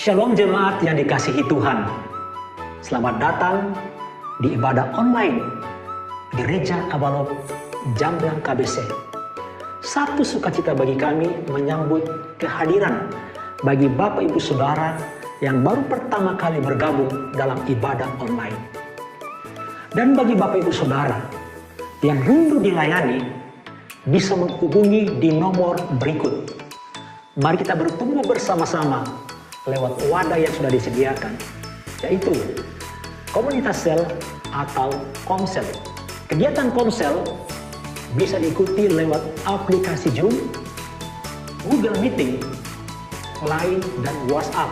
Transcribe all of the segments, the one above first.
Shalom jemaat yang dikasihi Tuhan. Selamat datang di ibadah online Gereja Abalok Jamblang KBC. Satu sukacita bagi kami menyambut kehadiran bagi Bapak Ibu Saudara yang baru pertama kali bergabung dalam ibadah online. Dan bagi Bapak Ibu Saudara yang rindu dilayani, bisa menghubungi di nomor berikut. Mari kita bertumbuh bersama-sama lewat wadah yang sudah disediakan, yaitu komunitas sel atau komsel. Kegiatan komsel bisa diikuti lewat aplikasi Zoom, Google Meeting, Line, dan WhatsApp.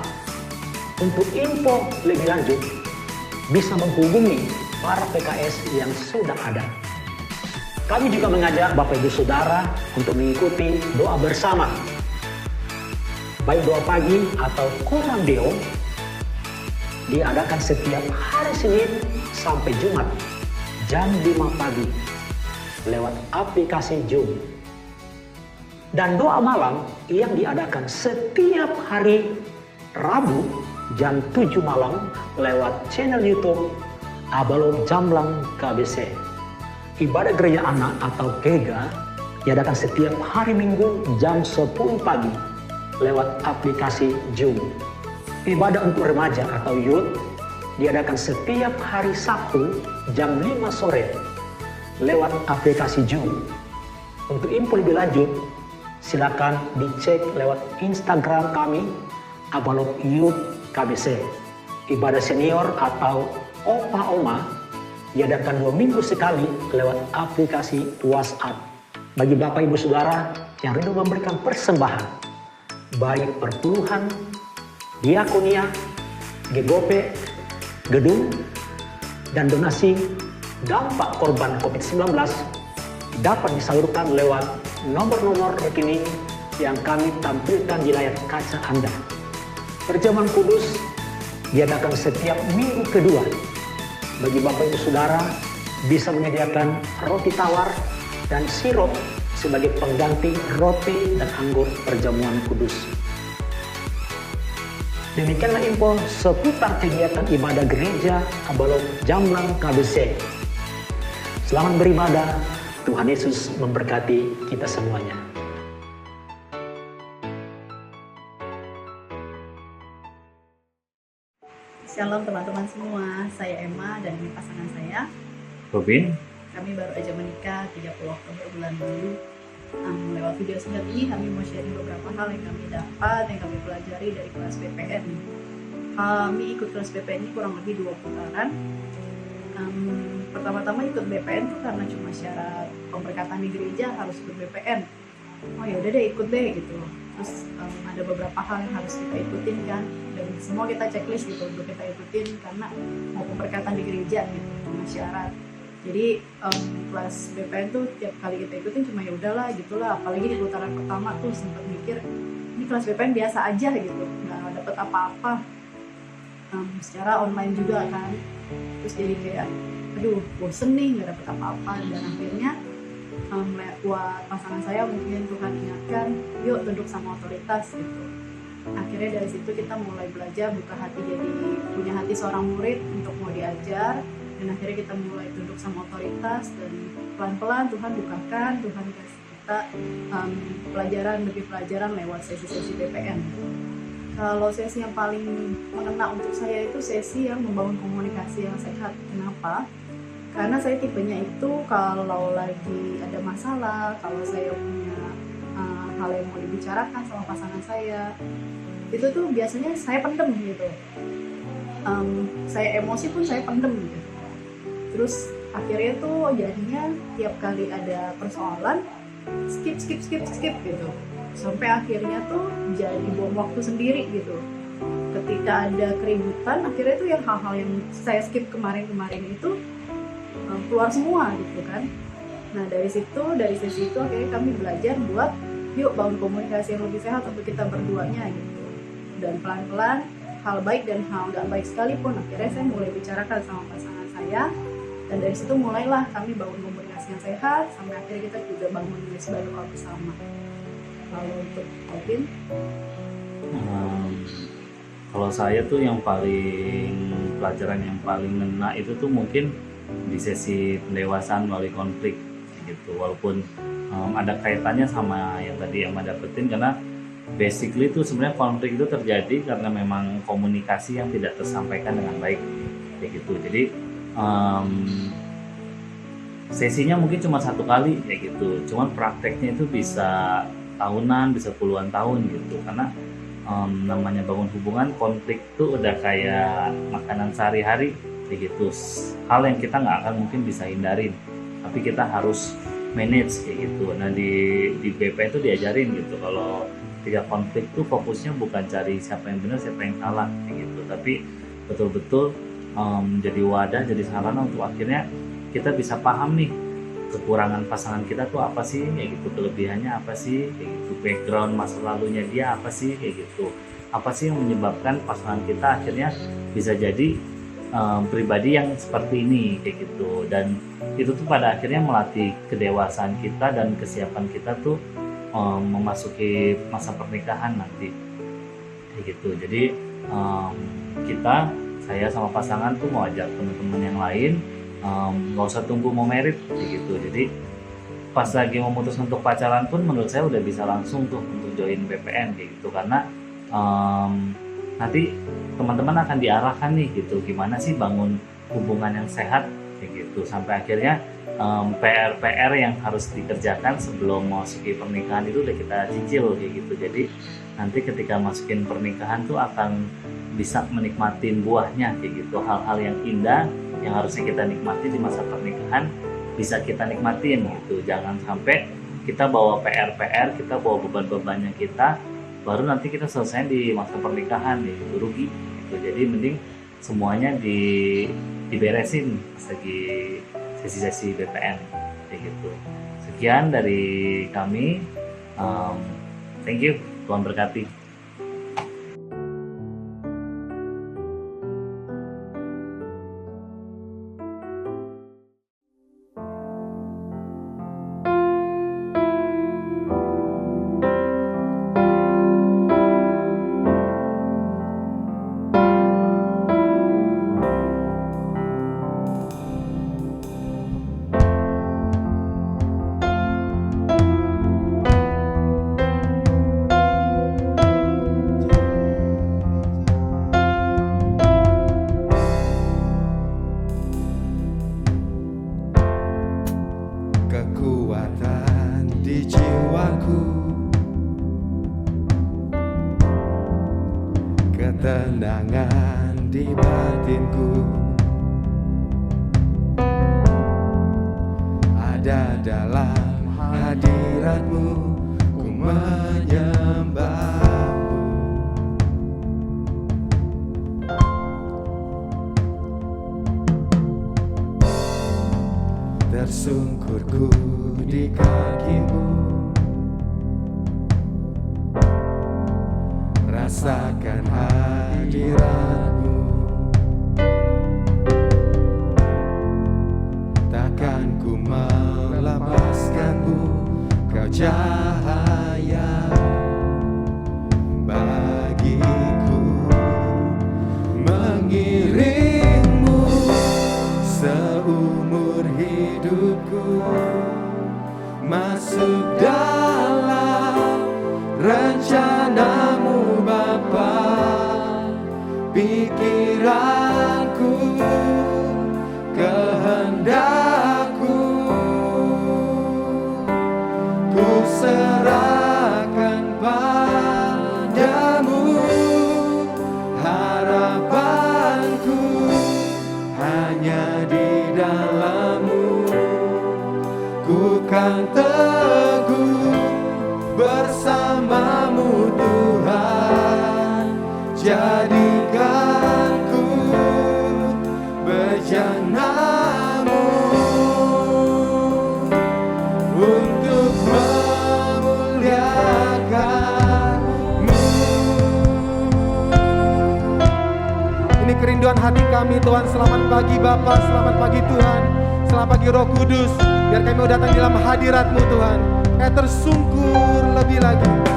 Untuk info lebih lanjut, bisa menghubungi para PKS yang sudah ada. Kami juga mengajak Bapak Ibu Saudara untuk mengikuti doa bersama, baik doa pagi atau Korandeo, diadakan setiap hari Senin sampai Jumat jam 5 pagi lewat aplikasi Zoom. Dan doa malam yang diadakan setiap hari Rabu jam 7 malam lewat channel YouTube Abalok Jamblang KBC. Ibadah gereja anak atau GEGA diadakan setiap hari Minggu jam 10 pagi lewat aplikasi Zoom. Ibadah untuk remaja atau youth diadakan setiap hari Sabtu jam 5 sore lewat aplikasi Zoom. Untuk info lebih lanjut, silakan dicek lewat Instagram kami Abalok Youth KBC. Ibadah senior atau opa-oma diadakan 2 minggu sekali lewat aplikasi WhatsApp. Bagi Bapak Ibu Saudara yang rindu memberikan persembahan, baik perpuluhan, diakonia, GGOP, gedung, dan donasi dampak korban COVID-19 dapat disalurkan lewat nomor-nomor rekening yang kami tampilkan di layar kaca Anda. Perjamuan kudus diadakan setiap minggu kedua. Bagi Bapak Ibu Saudara bisa menyediakan roti tawar dan sirup sebagai pengganti roti dan anggur perjamuan kudus. Demikianlah info seputar kegiatan ibadah gereja Abalok Jamblang KBC. Selamat beribadah, Tuhan Yesus memberkati kita semuanya. Shalom teman-teman semua, saya Emma dan ini pasangan saya Robin. Kami baru aja menikah 30 Oktober bulan lalu. Lewat video singkat ini kami mau sharing beberapa hal yang kami dapat, yang kami pelajari dari kelas BPN. Kami ikut kelas BPN ini kurang lebih 2 putaran. Pertama-tama ikut BPN tuh karena cuma syarat pemberkatan di gereja harus ikut BPN. Oh ya udah deh ikut deh gitu. Terus ada beberapa hal yang harus kita ikutin kan, dan semua kita checklist gitu untuk kita ikutin karena mau pemberkatan di gereja gitu, cuma syarat. Jadi kelas BPN tuh tiap kali kita ikutin cuma ya udahlah gitulah, apalagi di putaran pertama tuh sempat mikir ini kelas BPN biasa aja gitu, nggak dapet apa-apa, secara online juga kan, terus jadi kayak aduh bosen nih nggak dapet apa-apa, dan akhirnya lewat pasangan saya mungkin Tuhan ingatkan yuk tunduk sama otoritas gitu. Akhirnya dari situ kita mulai belajar buka hati, jadi punya hati seorang murid untuk mau diajar. Dan akhirnya kita mulai tunduk sama otoritas, dan pelan-pelan Tuhan bukakan, Tuhan kasih kita pelajaran demi pelajaran lewat sesi-sesi BPN. Kalau sesi yang paling mengena untuk saya itu sesi yang membangun komunikasi yang sehat. Kenapa? Karena saya tipenya itu kalau lagi ada masalah, kalau saya punya hal yang mau dibicarakan sama pasangan saya, itu tuh biasanya saya pendem gitu. Saya emosi pun saya pendem gitu. Terus akhirnya tuh jadinya tiap kali ada persoalan skip gitu, sampai akhirnya tuh jadi buang waktu sendiri gitu. Ketika ada keributan, akhirnya tuh yang hal-hal yang saya skip kemarin itu keluar semua gitu kan. Nah dari sesi itu akhirnya kami belajar buat yuk bangun komunikasi yang lebih sehat untuk kita berduanya gitu. Dan pelan-pelan hal baik dan hal nggak baik sekalipun akhirnya saya mulai bicarakan sama pasangan saya. Dan dari situ mulailah kami bangun komunikasi yang sehat, sampai akhirnya kita juga bangun nulis doa bersama. Kalau untuk Robin? Kalau saya tuh yang pelajaran yang paling ngena itu tuh mungkin di sesi pendewasaan melalui konflik gitu. Walaupun ada kaitannya sama yang tadi yang dapetin, karena basically itu sebenarnya konflik itu terjadi karena memang komunikasi yang tidak tersampaikan dengan baik kayak gitu. Jadi sesinya mungkin cuma 1 kali kayak gitu, cuman prakteknya itu bisa tahunan, bisa puluhan tahun gitu, karena namanya bangun hubungan, konflik tuh udah kayak makanan sehari-hari kayak gitu, hal yang kita nggak akan mungkin bisa hindarin, tapi kita harus manage kayak gitu. Nah di BP itu diajarin gitu, kalau ketika konflik tuh fokusnya bukan cari siapa yang benar siapa yang salah kayak gitu, tapi betul-betul jadi wadah, jadi sarana untuk akhirnya kita bisa paham nih kekurangan pasangan kita tuh apa sih kayak gitu, kelebihannya apa sih kayak gitu, background masa lalunya dia apa sih kayak gitu, apa sih yang menyebabkan pasangan kita akhirnya bisa jadi pribadi yang seperti ini kayak gitu. Dan itu tuh pada akhirnya melatih kedewasaan kita dan kesiapan kita tuh memasuki masa pernikahan nanti kayak gitu. Jadi saya sama pasangan tuh mau ajak teman-teman yang lain, nggak usah tunggu mau merit gitu. Jadi pas lagi memutus untuk pacaran pun menurut saya udah bisa langsung tuh untuk join BPN kayak gitu, karena nanti teman-teman akan diarahkan nih gitu gimana sih bangun hubungan yang sehat kayak gitu, sampai akhirnya PR yang harus dikerjakan sebelum masuki pernikahan itu udah kita cicil kayak gitu. Jadi nanti ketika masukin pernikahan tuh akan bisa menikmatin buahnya kayak gitu, hal-hal yang indah yang harusnya kita nikmati di masa pernikahan bisa kita nikmatin gitu. Jangan sampai kita bawa PR, kita bawa beban-bebannya kita, baru nanti kita selesai di masa pernikahan gitu, rugi gitu. Jadi mending semuanya diberesin pas lagi sesi-sesi BPN kayak gitu. Sekian dari kami, thank you, Tuhan berkati. Kekuatan di jiwaku, ketenangan di batinku, ada dalam hadiratmu, ku menyembahmu. Tersungkurku di kakimu, rasakan hadiratmu. Takkan ku melepaskanmu, kau cahaya bagiku, mengiringmu seumur hidupku, masuk dalam rencanamu Bapa. Pikiranku, kehendakku, ku serahkan padamu. Harapanku hanya di dalam-Mu, ku kan teguh bersama-Mu Tuhan. Jadikan ku bejana-Mu untuk memuliakan-Mu. Ini kerinduan hati kami Tuhan. Selamat pagi Bapa, selamat pagi Tuhan, selamat pagi Roh Kudus. Biar kami mau datang di dalam hadirat-Mu Tuhan, kayak tersungkur lebih lagi.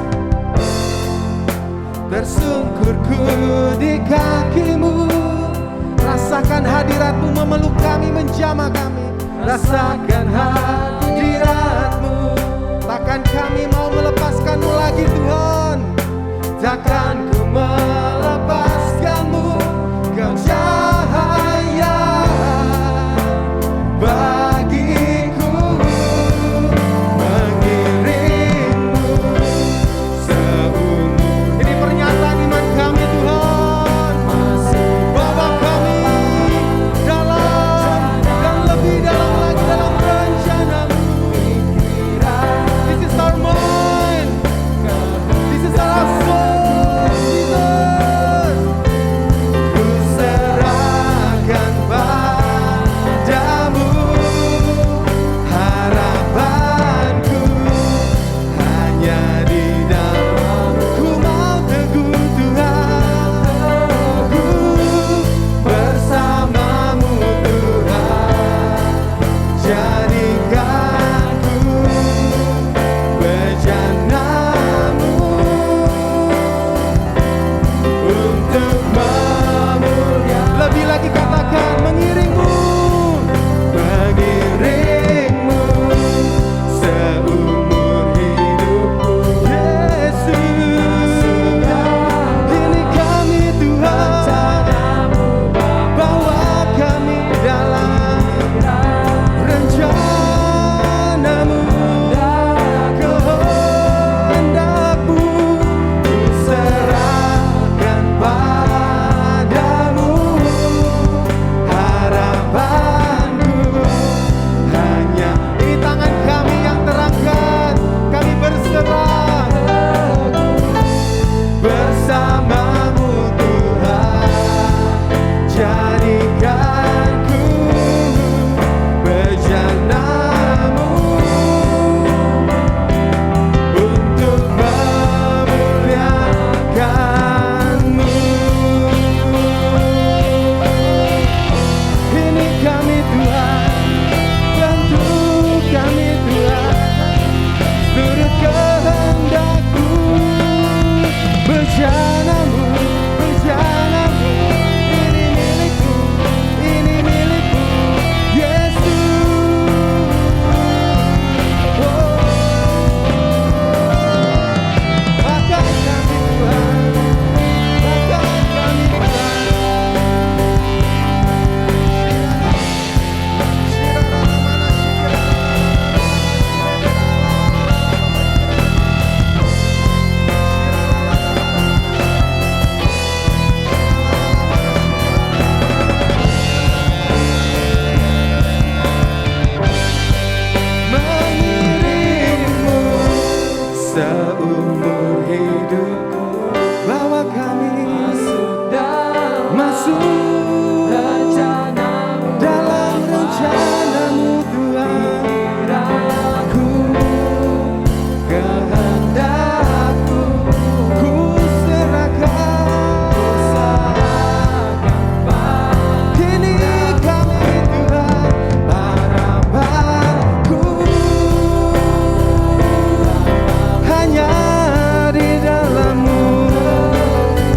Tersungkurku di kakimu, rasakan hadiratmu memeluk kami, menjamah kami. Rasakan hadiratmu, takkan kami mau melepaskanmu lagi Tuhan. Takkan ku melepaskanmu, kau cahaya bagiku, mengiringmu seumur. Ini pernyataan iman kami Tuhan, bawa kami dalam dan lebih dalam lagi dalam rencana-Mu. This is our mind, this is our soul.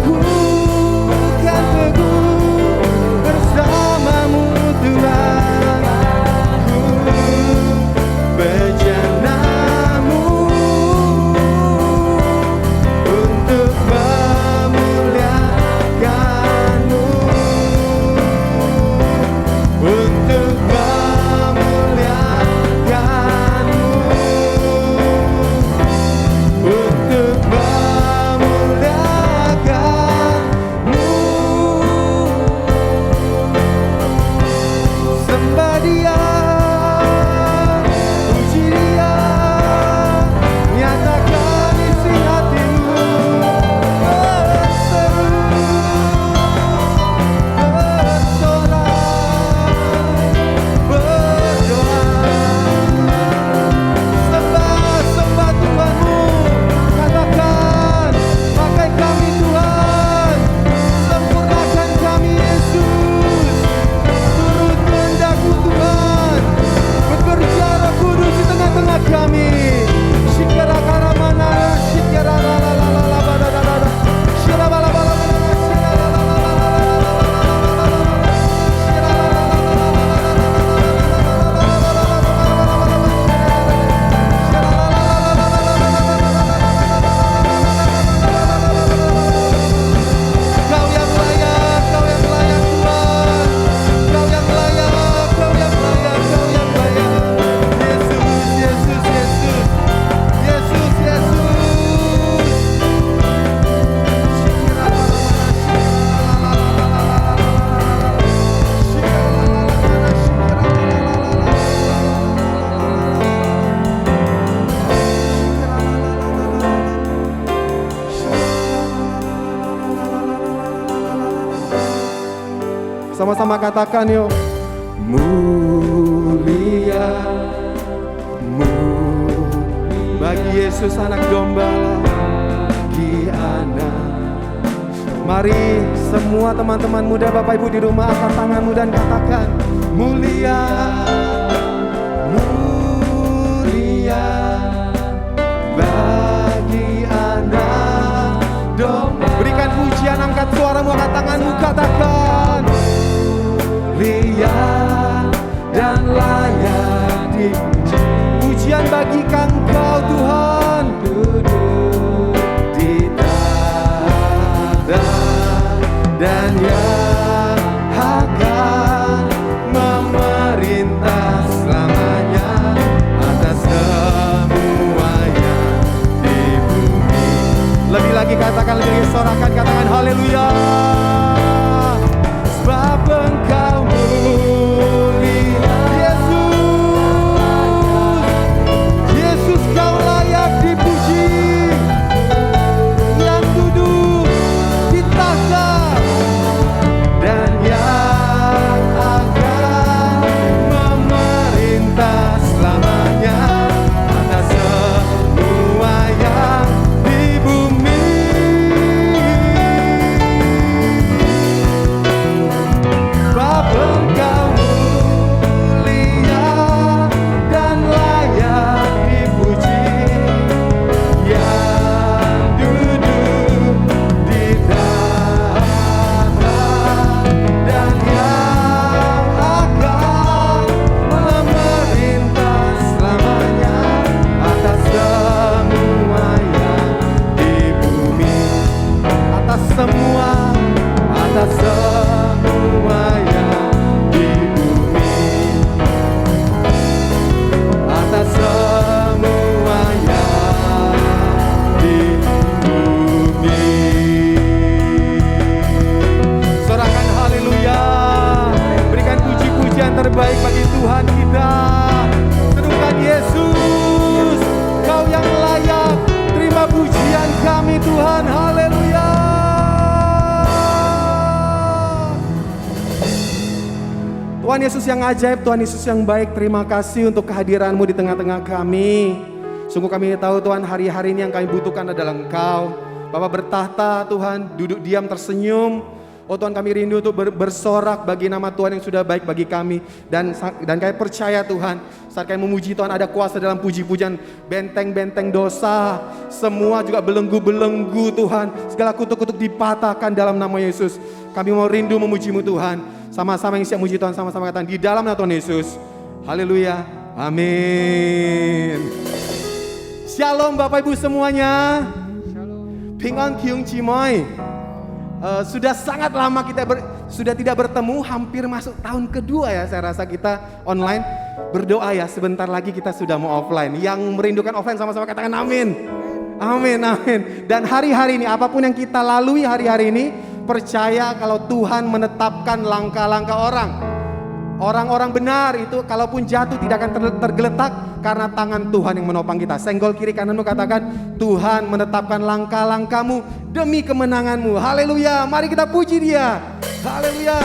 Ku bukan teguh Sama-sama katakan yuk. Mulia, mulia bagi Yesus anak domba, bagi anak. Mari semua teman-teman muda, Bapak Ibu di rumah, angkat tanganmu dan katakan mulia, mulia bagi anak domba. Berikan pujian, angkat suaramu, angkat tanganmu, katakan mulia dan layak dipuji. Pujian bagi Engkau Tuhan, duduk di tahta dan yang akan memerintah selamanya atas semua yang di bumi. Lebih lagi katakan, lebih lagi sorakan, katakan haleluya. Sebab Engkau mulia, Yesus Kau layak dipuji, yang duduk di tahta dan yang akan memerintah selamanya atas semua yang di bumi. Sebab Engkau mulia dan layak dipuji, yang duduk di tahta dan yang akan memerintah selamanya atas semua yang di bumi. Atas semua yang di bumi, atas semua yang di bumi. Sorakan haleluya. Berikan puji-pujian terbaik bagi Tuhan kita. Serukan Yesus, Kau yang layak. Terima pujian kami Tuhan. Haleluya. Tuhan Yesus yang ajaib, Tuhan Yesus yang baik, terima kasih untuk kehadiran-Mu di tengah-tengah kami. Sungguh kami tahu Tuhan, hari-hari ini yang kami butuhkan adalah Engkau. Bapa bertahta Tuhan, duduk diam tersenyum. Oh Tuhan, kami rindu untuk bersorak bagi nama Tuhan yang sudah baik bagi kami. Dan kami percaya Tuhan, saat kami memuji Tuhan ada kuasa dalam puji-pujian. Benteng-benteng dosa semua juga belenggu-belenggu Tuhan. Segala kutuk-kutuk dipatahkan dalam nama Yesus. Kami mau rindu memuji-Mu Tuhan. Sama-sama yang siap muji Tuhan, sama-sama katakan di dalam nama Tuhan Yesus. Haleluya. Amin. Shalom Bapak Ibu semuanya. Pingan Kyung Cimoy. Sudah sangat lama kita sudah tidak bertemu, hampir masuk tahun kedua ya saya rasa kita online. Berdoa ya, sebentar lagi kita sudah mau offline. Yang merindukan offline sama-sama katakan amin. Amin, amin. Dan hari-hari ini apapun yang kita lalui hari-hari ini, percaya kalau Tuhan menetapkan langkah-langkah orang. Orang-orang benar itu kalaupun jatuh tidak akan tergeletak karena tangan Tuhan yang menopang kita. Senggol kiri kananmu katakan, Tuhan menetapkan langkah-langkahmu demi kemenanganmu. Haleluya, mari kita puji Dia. Haleluya.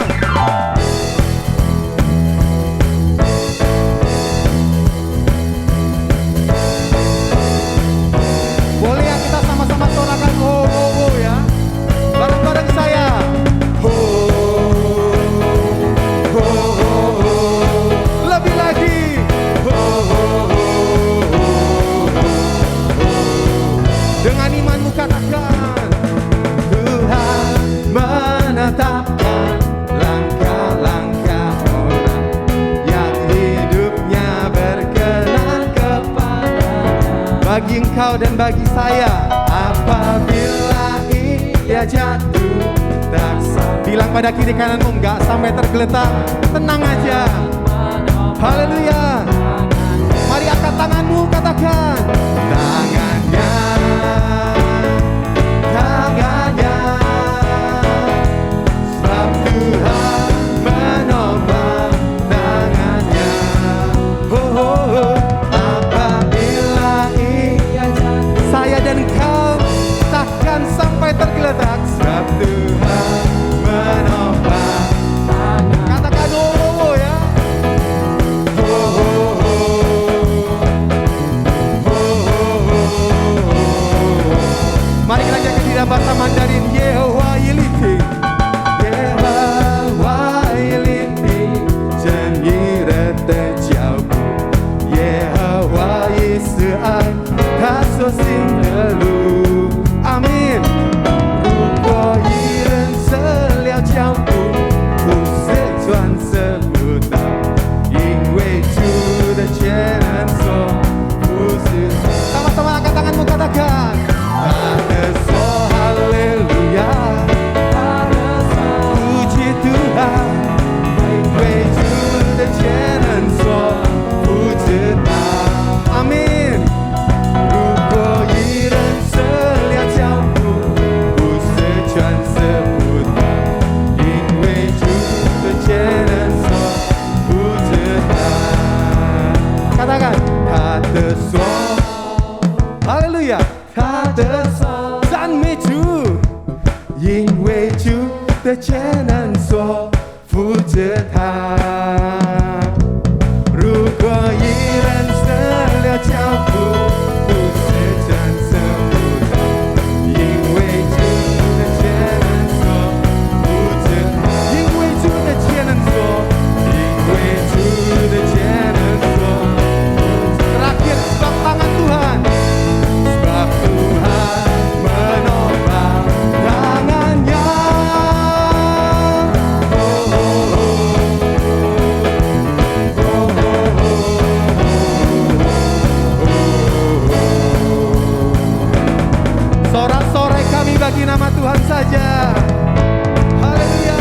Boleh ya kita sama-sama sorakan oh, oh, oh ya. Bareng-bareng saya. Lebih lagi. Dengan imanmu katakan, Tuhan menetapkan langkah-langkah orang yang hidupnya berkenan kepada-Nya. Bagi engkau dan bagi saya, apabila ia jatuh tak bilang pada kiri kananmu enggak sampai tergeletak, tenang aja. Haleluya. Mari angkat tanganmu, katakan tangannya, tangannya, sebab Tuhan menopang tangannya. Oh, oh, oh. Apabila ia jatuh, saya dan kau takkan sampai tergeletak, sebab Tuhan menopang tangannya. 的却能说负着它。如果一人舍了脚步，不是战胜不动，因为主的却能说负着它，因为主的却能说，因为主的却能说。Terakhir, sebab tangan Tuhan, sebab Tuhan menopang tangannya. Sorak-sorai kami bagi nama Tuhan saja. Haleluya.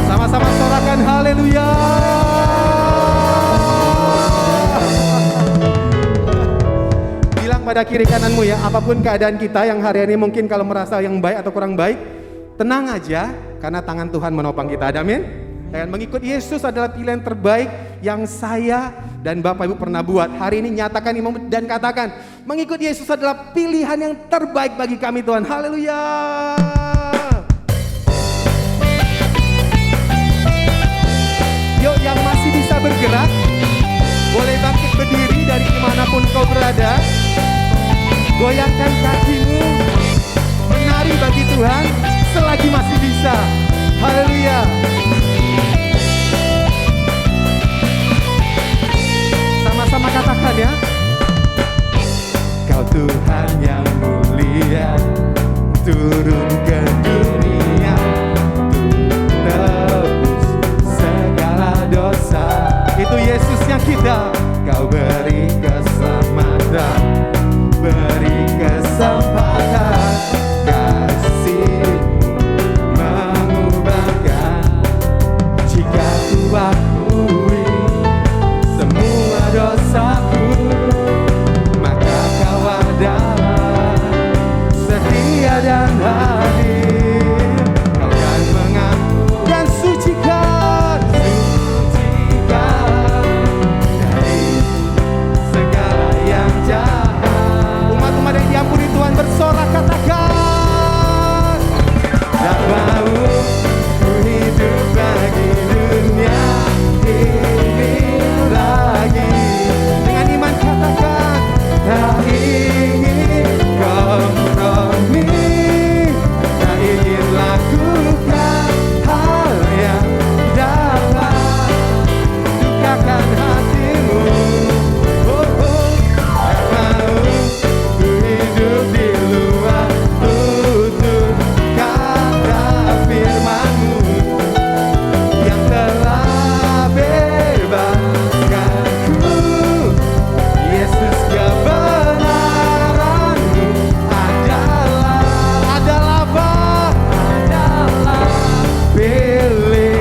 Sama-sama sorakan haleluya. Bilang pada kiri kananmu ya, apapun keadaan kita yang hari ini mungkin kalau merasa yang baik atau kurang baik, tenang aja karena tangan Tuhan menopang kita. Amin. Dan mengikut Yesus adalah pilihan terbaik yang saya dan Bapak Ibu pernah buat. Hari ini nyatakan imam dan katakan, mengikut Yesus adalah pilihan yang terbaik bagi kami Tuhan. Haleluya. Yuk yang masih bisa bergerak, boleh bangkit berdiri dari dimanapun kau berada. Goyangkan kakimu, menari bagi Tuhan selagi masih bisa. Haleluya. Sama-sama katakan ya. Kau Tuhan yang mulia, turun ke dunia untuk tebus segala dosa. Itu Yesusnya kita. Kau beri keselamatan, beri kesempatan, kasih-Mu mengubahkan. Jika ku akui semua dosaku, maka Kau adalah setia dan hadir. Kau kan mengampuni dan sucikan, dari segala yang jahat. Umat-umat yang diampuni Tuhan bersorak katakan, tak mau ku hidup bagi dunia ini lagi. Dengan iman katakan, tak ingin kompromi, tak ingin lakukan hal yang dapat dukakan hatimu. Tak mau ku hidup di luar tutur kata firman-Mu yang telah bebaskanku. Yesus, kebenaran-Mu adalah apa? Adalah pilihanku.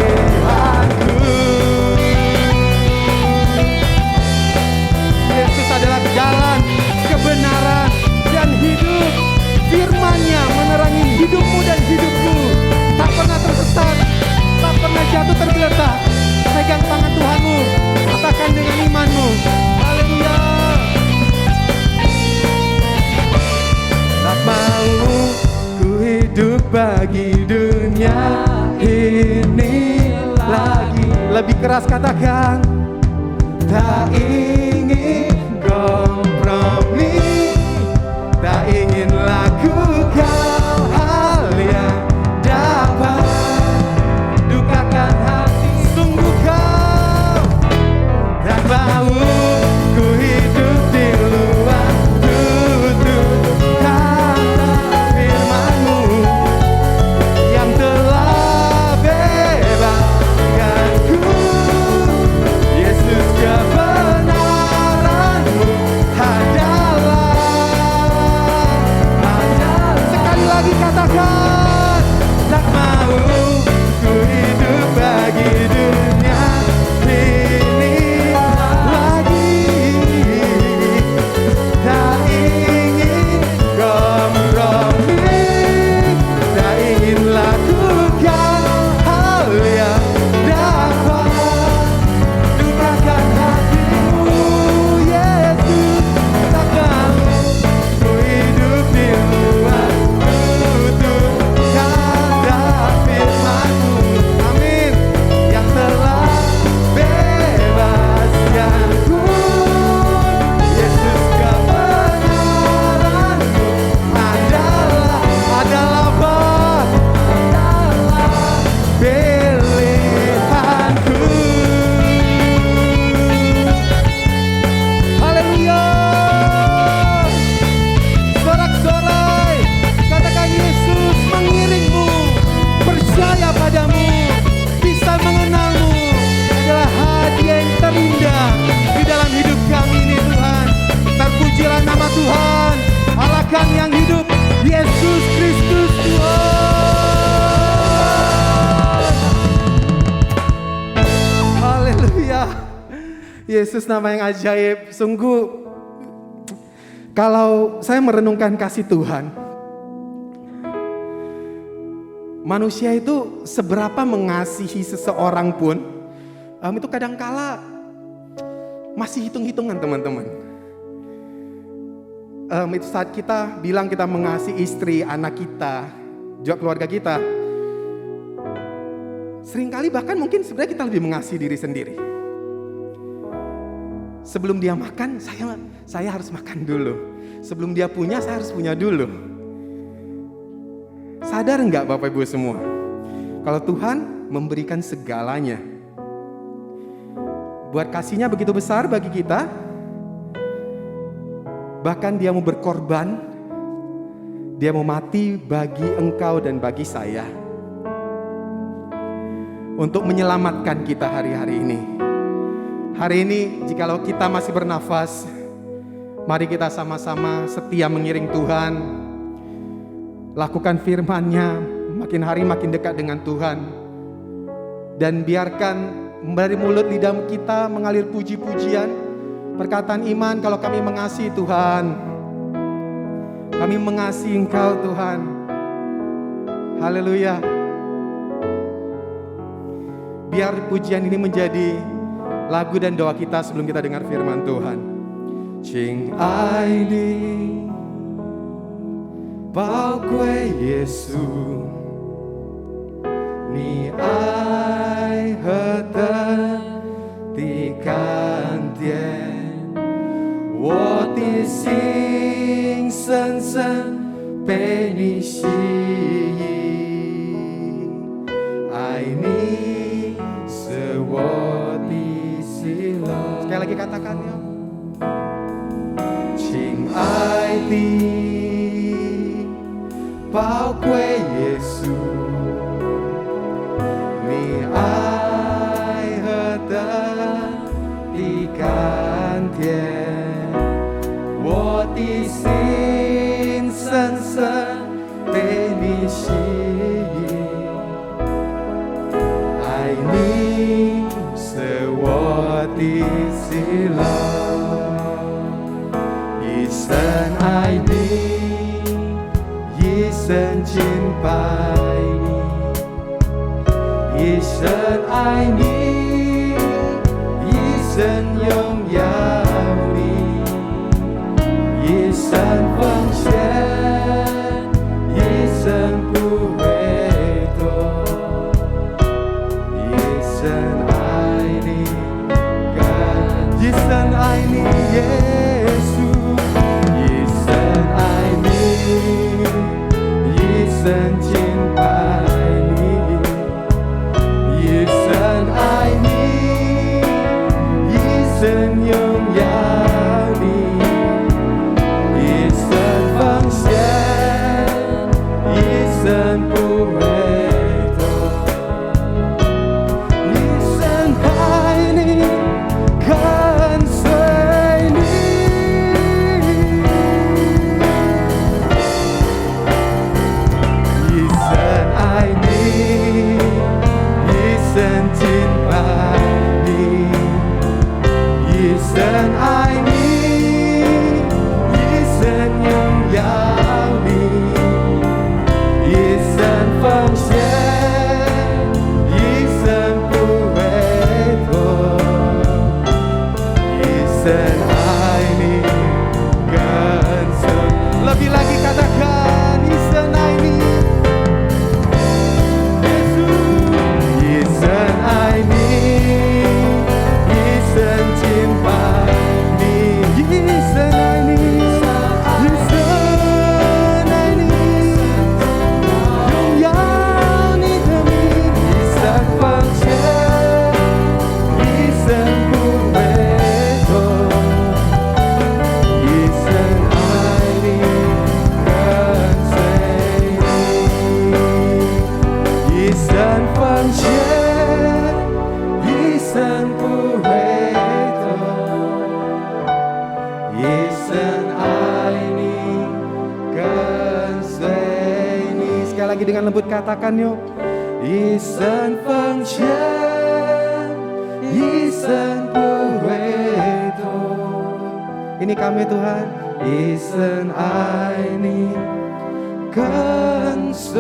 Yesus adalah jalan, kebenaran, dan hidup. Firman-Nya menerangi hidupmu dan hidupku. Tak pernah tersesat, tak pernah jatuh tergeletak. Pegang tangan Tuhanmu, katakan dengan imanmu. Haleluya. Tak mau ku hidup bagi dunia ini lagi. Lebih keras katakan, tak ingin kompromi, tak ingin lakukan hal yang dapat dukakan hati. Sungguh Kau tak mau ku hidup di luar tutur kata firman-Mu yang telah bebaskanku. Yesus, kebenaran-Mu adalah. Sekali lagi katakan, tak mau ku hidup bagi dunia ini lagi. Tak ingin kompromi, tak ingin lakukan hal yang dapat dukakan hatimu. Yesus, tak mau ku hidup yang hidup, Yesus Kristus Tuhan. Haleluya. Yesus nama yang ajaib. Sungguh kalau saya merenungkan kasih Tuhan, manusia itu seberapa mengasihi seseorang pun, itu kadangkala masih hitung-hitungan teman-teman. Itu saat kita bilang kita mengasihi istri, anak kita, juga keluarga kita, seringkali bahkan mungkin sebenarnya kita lebih mengasihi diri sendiri. Sebelum dia makan, saya harus makan dulu. Sebelum dia punya, saya harus punya dulu. Sadar enggak Bapak Ibu semua? Kalau Tuhan memberikan segalanya, buat kasihnya begitu besar bagi kita, bahkan dia mau berkorban, dia mau mati bagi engkau dan bagi saya, untuk menyelamatkan kita hari-hari ini. Hari ini jikalau kita masih bernafas, mari kita sama-sama setia mengiring Tuhan. Lakukan firman-Nya, makin hari makin dekat dengan Tuhan. Dan biarkan dari mulut lidah kita mengalir puji-pujian, perkataan iman kalau kami mengasihi Tuhan. Kami mengasihi Engkau Tuhan. Haleluya. Biar pujian ini menjadi lagu dan doa kita sebelum kita dengar firman Tuhan. Chính ai đi bao quê Giêsu, ni ai hơ tơ thì can tiền, 我的心深深被你吸引，爱你是我的喜乐。Sekali lagi katakan ya. 亲爱的宝贵耶稣，你爱何等的甘甜，我的心深深被你吸引，爱你是我的喜乐。一生爱你，一生敬拜你，一生爱你，一生荣耀你，一生奉献，一生不为多，一生爱你，一生爱你耶稣。一生敬拜你，一生爱 lagi dengan lembut katakan yuk. Isen Fengchen, Isen Puedo. Ini kami Tuhan. Isen Aini Kensueli.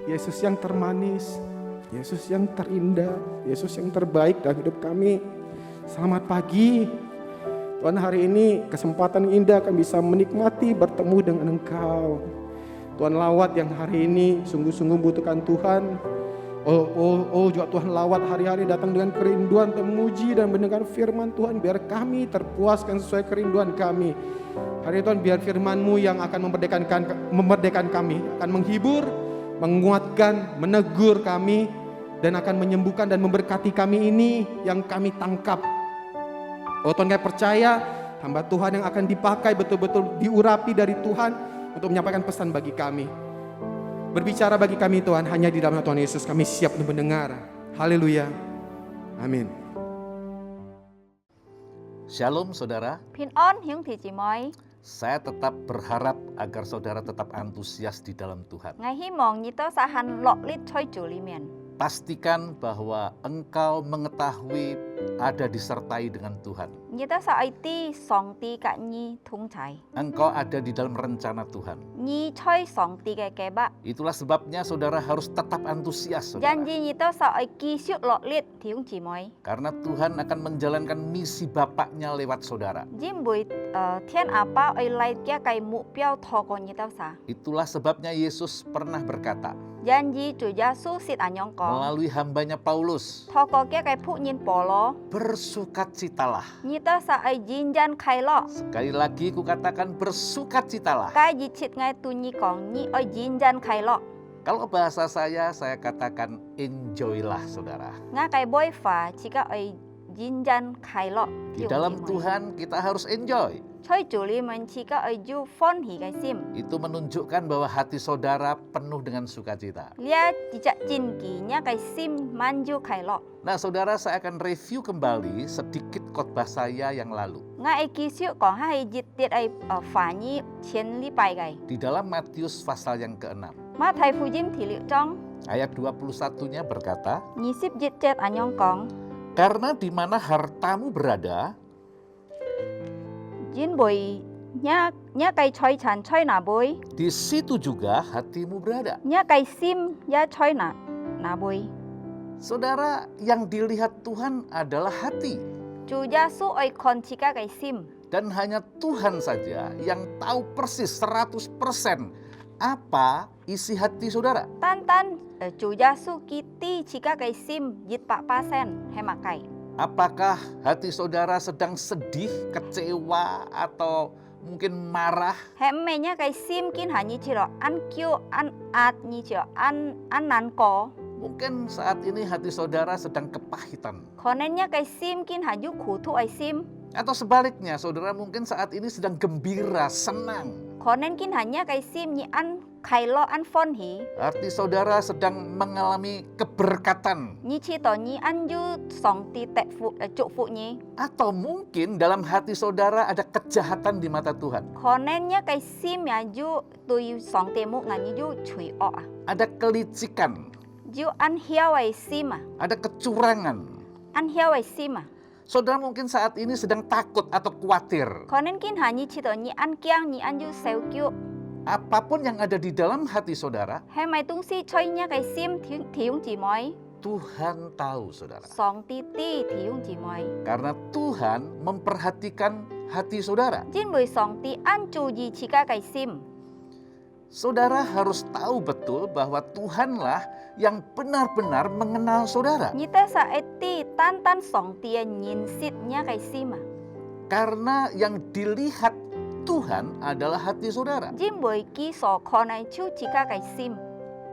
Yesus yang termanis, Yesus yang terindah, Yesus yang terbaik dalam hidup kami. Selamat pagi. Tuhan, hari ini kesempatan indah kami bisa menikmati bertemu dengan Engkau. Tuhan, lawat yang hari ini sungguh-sungguh butuhkan Tuhan. Juga Tuhan, lawat hari-hari datang dengan kerinduan untuk memuji dan mendengar firman Tuhan, biar kami terpuaskan sesuai kerinduan kami. Hari ini Tuhan, biar firman-Mu yang akan memerdekakan kami, akan menghibur, menguatkan, menegur kami, dan akan menyembuhkan dan memberkati kami ini yang kami tangkap. Tuhan, kami percaya hamba Tuhan yang akan dipakai betul-betul diurapi dari Tuhan untuk menyampaikan pesan bagi kami. Berbicara bagi kami Tuhan, hanya di dalam Tuhan Yesus kami siap untuk mendengar. Haleluya. Amin. Shalom saudara, 平安兄弟姊妹， saya tetap berharap agar saudara tetap antusias di dalam Tuhan. 我希望你都實行落力在主裡面， Pastikan bahwa engkau mengetahui ada disertai dengan Tuhan. 你都實愛啲上帝嘅你同在， Engkau ada di dalam rencana Tuhan. 你在上帝嘅計劃， Itulah sebabnya saudara harus tetap antusias 因 saudara. 而你都實愛繼續落力，弟兄姊妹， Karena Tuhan akan menjalankan misi Bapaknya lewat saudara. 因為天阿爸愛嚟嘅嘅目標透過你都實， Itulah sebabnya Yesus pernah berkata 因而主耶穌是咁樣講， melalui hambanya Paulus, 透過嘅嘅僕人保羅， bersukacitalah. 你都實愛認真快樂， Sekali lagi kukatakan bersukacitalah. 該熱切嘅對你講，你愛認真快樂。 Kalau bahasa saya katakan enjoylah saudara. 我嘅每法只個愛認真快樂。 Di dalam Tuhan kita harus enjoy. 在主裡面只個愛有歡喜嘅心， Itu menunjukkan bahwa hati saudara penuh dengan sukacita. 你只隻真記，你嘅心滿足快樂。 Nah saudara, saya akan review kembali sedikit khotbah saya yang lalu. 我愛繼續講下係熱啲愛反映前禮拜嘅 Di dalam Matius pasal yang ke-6. 馬太福音第6章 Ayat 21-nya berkata, 20節咁樣講， Karena di mana hartamu berada, 因為你嘅財產在哪裡， di situ juga hatimu berada. 你嘅心也在哪裡。 Saudara, yang dilihat Tuhan adalah hati. 主耶穌愛看自己嘅心， Dan hanya Tuhan saja yang tahu persis 100% apa isi hati saudara. 單單主耶穌佢知自己嘅心100%係乜嘅。 Apakah hati saudara sedang sedih, kecewa, atau mungkin marah? 係唔係你嘅心見係你知道安嬌安壓，你知道安難過。 Mungkin saat ini hati saudara sedang kepahitan. 可能你嘅心見係有苦痛嘅心， Atau sebaliknya, saudara mungkin saat ini sedang gembira, senang. 可能見係你嘅心你安快樂安歡喜， Hati saudara sedang mengalami keberkatan. 你知道你安有上帝祝福你。 Atau mungkin dalam hati saudara ada kejahatan di mata Tuhan. 可能你嘅心也有對上帝目眼你有罪惡啊， Ada kelicikan, 有安曉嘅心啊， ada kecurangan. 安曉嘅心啊。 Saudara mungkin saat ini sedang takut atau khawatir. 可能見係你知道你安驚，你安有受腳， Apapun yang ada di dalam hati saudara, 係咪東西在你嘅心？弟兄姊妹， Tuhan tahu saudara. 上帝知弟兄姊妹， Karena Tuhan memperhatikan hati saudara. 因為上帝安注意自己嘅心。 Saudara harus tahu betul bahwa Tuhanlah yang benar-benar mengenal saudara. 你得實一啲單單上帝嘅認識你嘅心啊， Karena yang dilihat Tuhan adalah hati saudara. 因為佢所看嘅就自己嘅心。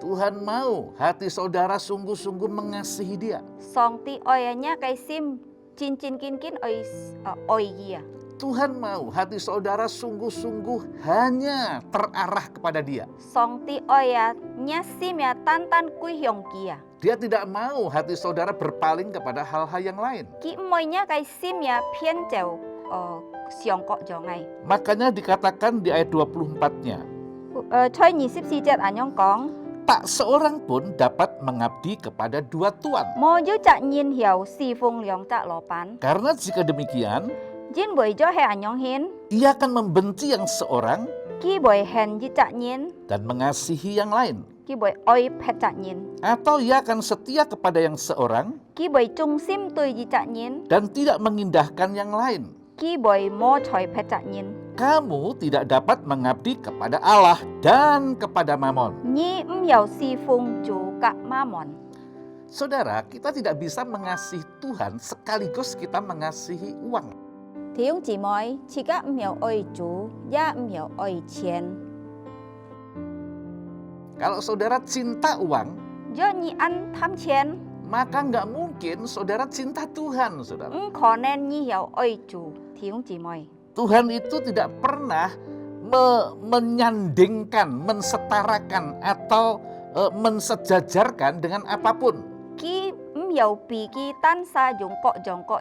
Tuhan mau hati saudara sungguh-sungguh mengasihi Dia. 上帝愛你嘅心，真真堅堅愛佢啊！ Tuhan mau hati saudara sungguh-sungguh hanya terarah kepada Dia. 上帝愛啊，你心也單單歸向佢啊！ Dia tidak mau hati saudara berpaling kepada hal-hal yang lain. 佢唔愛你嘅心也偏就上國上ngay. Makanya dikatakan di ayat 24-nya, Choi 24節 anyong kong, tak seorang pun dapat mengabdi kepada dua tuan. mô dư chạc nhìn hiểu si phung liang chạc lo pan. Karena jika demikian, Jin bồi cho he anyong hin, ia akan membenci yang seorang ki bồi hen dư chạc nhìn, dan mengasihi yang lain. ki bồi oi pet chạc nhìn, Atau ia akan setia kepada yang seorang ki bồi trung sim tui dư chạc nhìn, dan tidak mengindahkan yang lain. ki bồi mô choi pet chạc nhìn. Kamu tidak dapat mengabdi kepada Allah dan kepada Mamon. Nhi hiểu si phung chủ cả ma mòn. Saudara, kita tidak bisa mengasihi Tuhan sekaligus kita mengasihi uang. Thiếu chị mối, chỉ cả hiểu oi chủ, ya hiểu oi tiền. Kalau saudara cinta uang, Do nhi ăn tham tiền, maka nggak mungkin saudara cinta Tuhan, saudara. khó nên nhi hiểu oi chủ, thiếu chị mối. Tuhan itu tidak pernah menyandingkan, mensetarakan atau mensejajarkan dengan apapun. Ki hiểu bì ki tan sa dùng cọ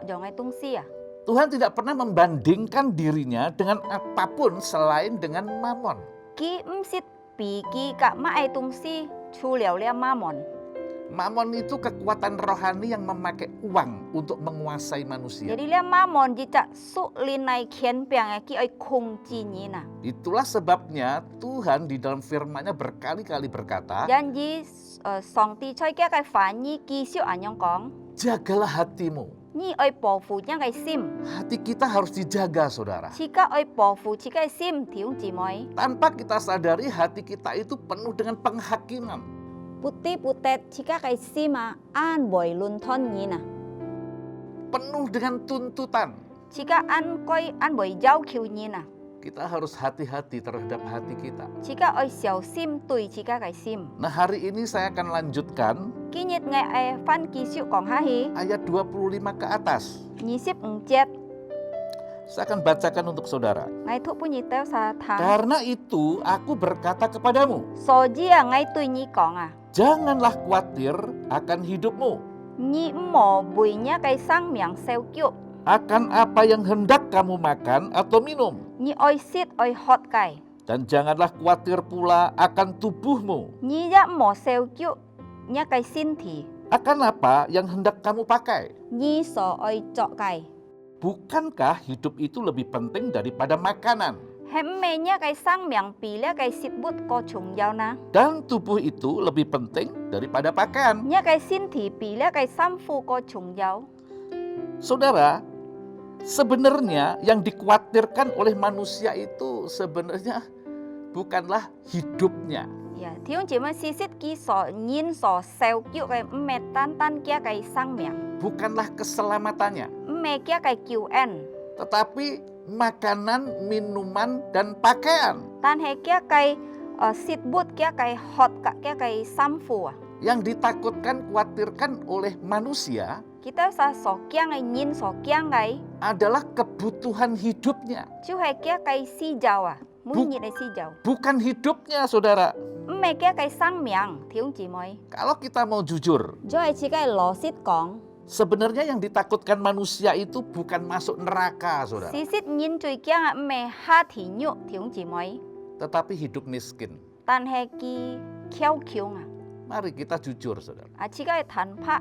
dòng ai tung si à. Tuhan tidak pernah membandingkan dirinya dengan apapun selain dengan Mamon. Ki sit bì ki cả ma ai tung si, chu liao lia ma mòn. Mamon itu kekuatan rohani yang memakai uang untuk menguasai manusia. Jadi lia ma mòn ji chak su lin nai kien piang ki oi kung ji nyi na. Itulah sebabnya Tuhan di dalam firman-Nya berkali-kali berkata, Janji song ti choi kia kai fa nhi ki siu anyong kong. jagalah hatimu. Nhi oi po fu nhang kai sim. Hati kita harus dijaga, saudara. Chika oi po fu chika sim thiếu chị mối. Tanpa kita sadari hati kita itu penuh dengan penghakiman. Putih putet chika kai sim an boy lun thon nyi na. Penuh dengan tuntutan. Chika an koi an boy jau kiu nyi na. Kita harus hati-hati terhadap hati kita. Chika oi xiao sim tui chika kai sim. Nah, hari ini saya akan lanjutkan Ki nhit ngai ai fan ki siu kong ha hi. ayat 25 ke atas. Nyi sip ng jet. Saya akan bacakan untuk saudara. Ngai thu pu nyi teo sa thang. Karena itu aku berkata kepadamu, So ji ngai tui nyi kong janganlah khawatir akan hidupmu, Nyi mo bui nya kai sang miang seo kyu. akan apa yang hendak kamu makan atau minum. Nyi oi sit oi hot kai. Dan janganlah khawatir pula akan tubuhmu, Nyi ya mo seo kyu nya kai sin thi. akan apa yang hendak kamu pakai. Nhi so oi chọ kai. Bukankah hidup itu lebih penting daripada makanan? Hem me nya kai sang miang pi le kai sit but ko chung yao na. Dan tubuh itu lebih penting daripada pakaian. Nya kai sin thi pi le kai sam fu ko chung yao. Saudara, sebenarnya yang dikhawatirkan oleh manusia itu sebenarnya bukanlah hidupnya. Ya, thiếu chỉ mà si sit ki so nyin so seo kyu kai me tan tan kia kai sang miang. Bukanlah keselamatannya, Me kia kai kyu en. tetapi makanan, minuman, dan pakaian. Tan he kia kai sit but kia kai hot ka kia kai sam fu à. Yang ditakutkan, khawatirkan oleh manusia Kita sa so kia ngai nyin so kia ngai. adalah kebutuhan hidupnya, Chu he kia kai si jao à. Muốn nyin ai si jao. bukan hidupnya, saudara. Me kia kai sang miang, thiếu chỉ moi. Kalau kita mau jujur, Do ai chỉ kai lo sit kong. sebenarnya yang ditakutkan manusia itu bukan masuk neraka, saudara, Si sit nyin chui kia me ha thì nyu thiếu chỉ moi. tetapi hidup miskin. Tan he ki khéo kiu à. Mari kita jujur, saudara. Chỉ kai than pa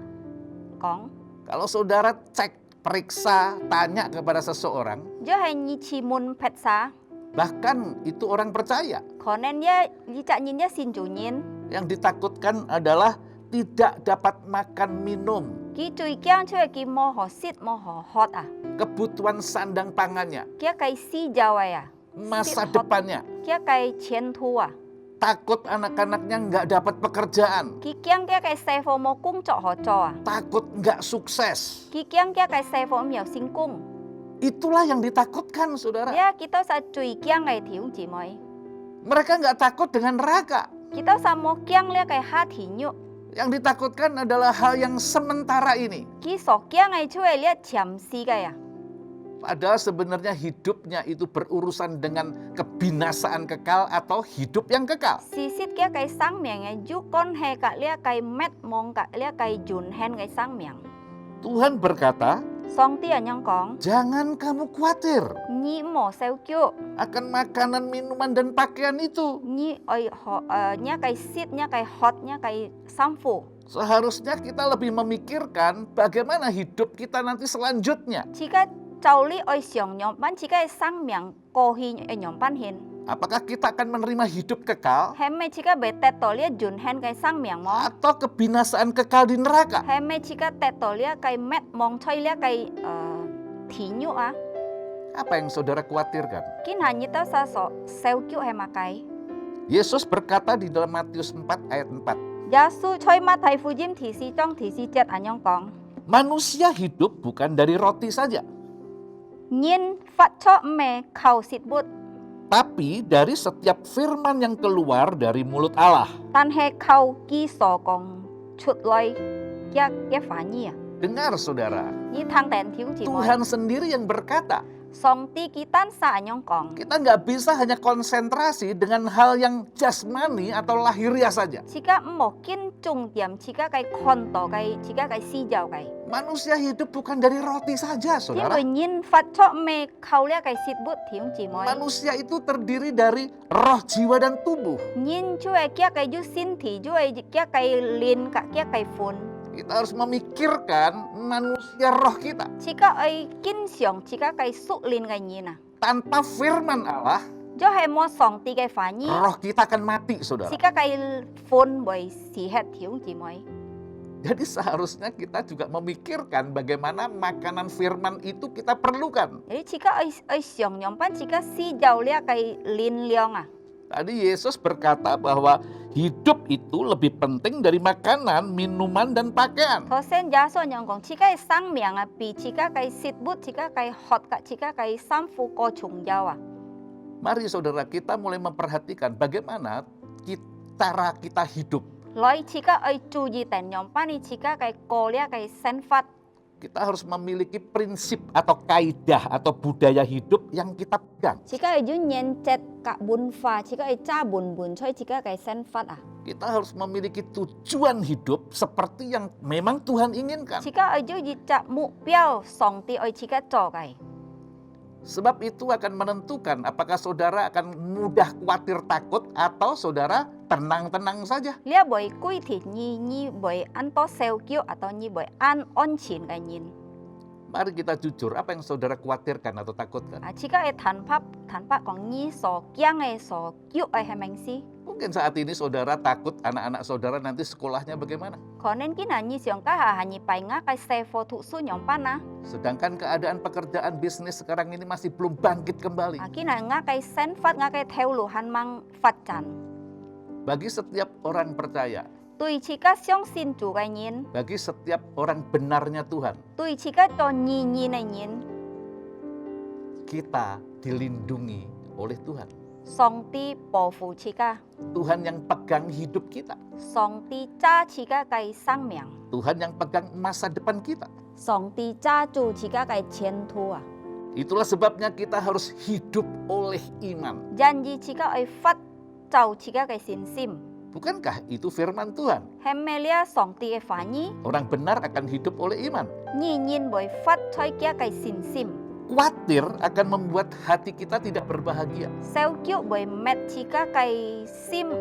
kong. Kalau saudara cek, periksa, tanya kepada seseorang, Do hai nyi chi mun pet sa. bahkan itu orang percaya, Khó nên ya li chạ nyin ya sin chủ nyin. yang ditakutkan adalah tidak dapat makan minum, Ki chui kia chui ki mo ho sit mo ho hot à. kebutuhan sandang pangannya, Kia kai si jao ai à. masa Sit hot. depannya, Kia kai chien thu à. takut anak-anaknya nggak dapat pekerjaan, Ki kiang kia kai sai fo mo cung chọ ho cho à. takut nggak sukses. Ki kiang kia kai sai fo miao sinh cung. Itulah yang ditakutkan, saudara. Ya kita sa chui kiang ai thiếu chỉ moi. Mereka nggak takut dengan neraka. Kita sa mo kiang le kai ha thì nyu. Yang ditakutkan adalah hal yang sementara ini. Ki so kiang ai chui le chiam si kai à. Padahal sebenarnya hidupnya itu berurusan dengan kebinasaan kekal atau hidup yang kekal. Si sit kia kai sang miang ai ju kon he ka le kai met mong ka le kai jun hen kai sang miang. Tuhan berkata, Song ti anyong kong, jangan kamu khawatir nyi mo seo kyu, akan makanan, minuman, dan pakaian itu. nyi oi nya kai sit, nya kai hot, nya kai samfu. Seharusnya kita lebih memikirkan bagaimana hidup kita nanti selanjutnya. Jika cauli oi siong nyom pan, jika sang miang kohi nyom pan hin. Apakah kita akan menerima hidup kekal Hemme jika betet tolia jun hen kai sang miang mo. atau kebinasaan kekal di neraka? Hemme jika tetolia kai met mong choi lia kai tinyu a. Apa yang saudara khawatirkan? Kin hanyi ta sa so seo kyu hema kai. Yesus berkata di dalam Matius 4 ayat 4, Yasu choi ma thai fu jim thi si chong thi si jet anyong kong. manusia hidup bukan dari roti saja, Nyin fat cho me khau sit but. tapi dari setiap firman yang keluar dari mulut Allah. Tan he khau ki so kong chut loi kya kya fa nyi a. Dengar saudara, Nyi thang ten thiu ji mo. Tuhan sendiri yang berkata, Song ti kitan sa anyong kong. kita nggak bisa hanya konsentrasi dengan hal yang jasmani atau lahiriah saja. Jika mo kin chung diam jika kai konto kai jika kai si jau kai. Manusia hidup bukan dari roti saja, Ti saudara. bui nyin fat cho me khau lia kai sit but thiu ji mo. Manusia itu terdiri dari roh, jiwa, dan tubuh. Nyin chue kya kai ju sin thi ju ai kya kai lin ka kya kai fun. Kita harus memikirkan manusia roh kita. Jika ai kin siong jika kai su lin kai nyin a. Tanpa firman Allah, Jo he mo song ti kai fa nyi. roh kita akan mati, saudara. Jika kai fun bui si het thiu ji mo. Jadi seharusnya kita juga memikirkan bagaimana makanan firman itu kita perlukan. Jadi jika ai siong nyom pan jika si jau lia kai lin liong a. Tadi Yesus berkata bahwa hidup itu lebih penting dari makanan, minuman, dan pakaian. Thosen jaso nyong kong jika ai sang miang a pi jika kai sit but jika kai hot ka jika kai samfu ko chung jau a. Mari saudara kita mulai memperhatikan bagaimana cara kita hidup. Loi jika ai chu ji ten nyom pan ni jika kai ko lia kai sen fat. Kita harus memiliki prinsip atau kaidah atau budaya hidup yang kita pegang. Jika ai ju nyen cet ka bun fa jika ai cha bun bun choi jika kai sen fat a. Kita harus memiliki tujuan hidup seperti yang memang Tuhan inginkan. Jika ai ju ji cha mu piao song ti ai jika cho kai. Sebab itu akan menentukan apakah saudara akan mudah khawatir takut atau saudara tenang-tenang saja. Lia boy kui thi nyi boy an to seo kyo atau nyi boy an on chin kai nyin. Mari kita jujur, apa yang saudara khawatirkan atau takutkan? Jika ai tan pap kong nyi so kyang ai so kyu ai hemeng si. Mungkin saat ini saudara takut anak-anak saudara nanti sekolahnya bagaimana. Konen kin nyi siong ka ha nyi pai nga kai se fo thu su nyom pana. Sedangkan keadaan pekerjaan bisnis sekarang ini masih belum bangkit kembali. Kin nga kai sen fat nga kai theo lu han mang fat chan. Bagi setiap orang percaya, Tui chika siong sin chu kai nyin. bagi setiap orang benarnya Tuhan, Tui chika cho nyi nai nyin. kita dilindungi oleh Tuhan. Song ti po fu chika. Tuhan yang pegang hidup kita. Song ti cha chika kai sang miang. Tuhan yang pegang masa depan kita. Song ti cha chu chika kai qian tu a. Itulah sebabnya kita harus hidup oleh iman. Janji chika ai fat chau chika kai sin sim. Bukankah itu firman Tuhan? Hemmelia song ti e fa nyi. Orang benar akan hidup oleh iman. Nyi nyin boy fat choi kia kai sin sim. Khawatir akan membuat hati kita tidak berbahagia. Seo kyu boy met chika kai sim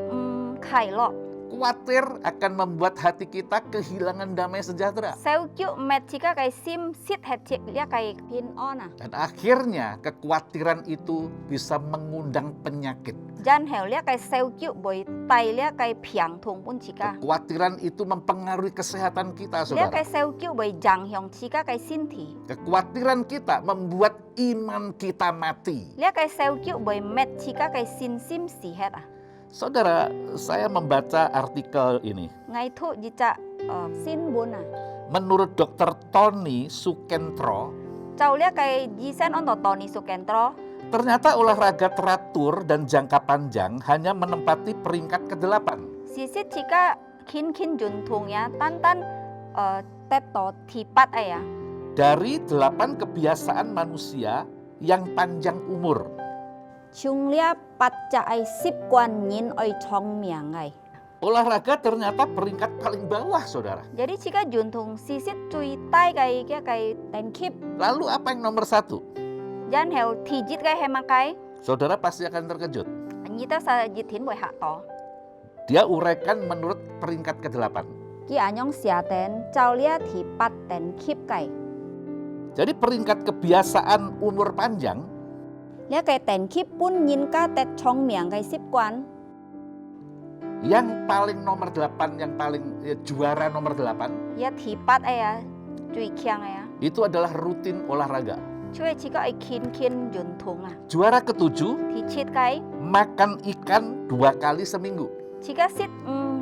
kai lo. Khawatir akan membuat hati kita kehilangan damai sejahtera. Seo kyu met chika kai sim sit het chik lia kai pin ona. Dan akhirnya kekhawatiran itu bisa mengundang penyakit. Jan heo lia kai seo kyu boy tai lia kai piang thung pun chika. Kekhawatiran itu mempengaruhi kesehatan kita, Lia saudara. kai seo kyu boy jang hyong chika kai sin thi. Kekhawatiran kita membuat iman kita mati. Lia kai seo kyu boy met chika kai sin sim si het a. Saudara, saya membaca artikel ini. Ngai thu jica sin bun a. Menurut Dr. Tony Sukentro, Chau lia kai jisen on to ni sukentro. ternyata olahraga teratur dan jangka panjang hanya menempati peringkat ke-8. Sisit chika kin jun thung ya tan tet to thi pat a ya. Dari 8 kebiasaan manusia yang panjang umur. Chung lia pat cha ai sip kwan nyin oi chong miang ai. Olahraga ternyata peringkat paling bawah, saudara. Jadi jika juntung sisit cui tai kai ten kip, Lalu apa yang nomor 1? jan heo tijit kai hemakai, Saudara pasti akan terkejut. nyita sa jitin boy hak to. Dia uraikan menurut peringkat ke-8. Ki anyong siaten, cao lia thi pat ten kip kai. Jadi peringkat kebiasaan umur panjang Lia kai ten kip pun nyin ka tet chong miang kai sip kwan. yang paling nomor 8, yang paling juara nomor 8 Ya thi pat ya, cui kiang ya. itu adalah rutin olahraga. Cui jika ai kin juntung ah. Juara ke-7, Thi chit kai, makan ikan 2 kali seminggu. jika sit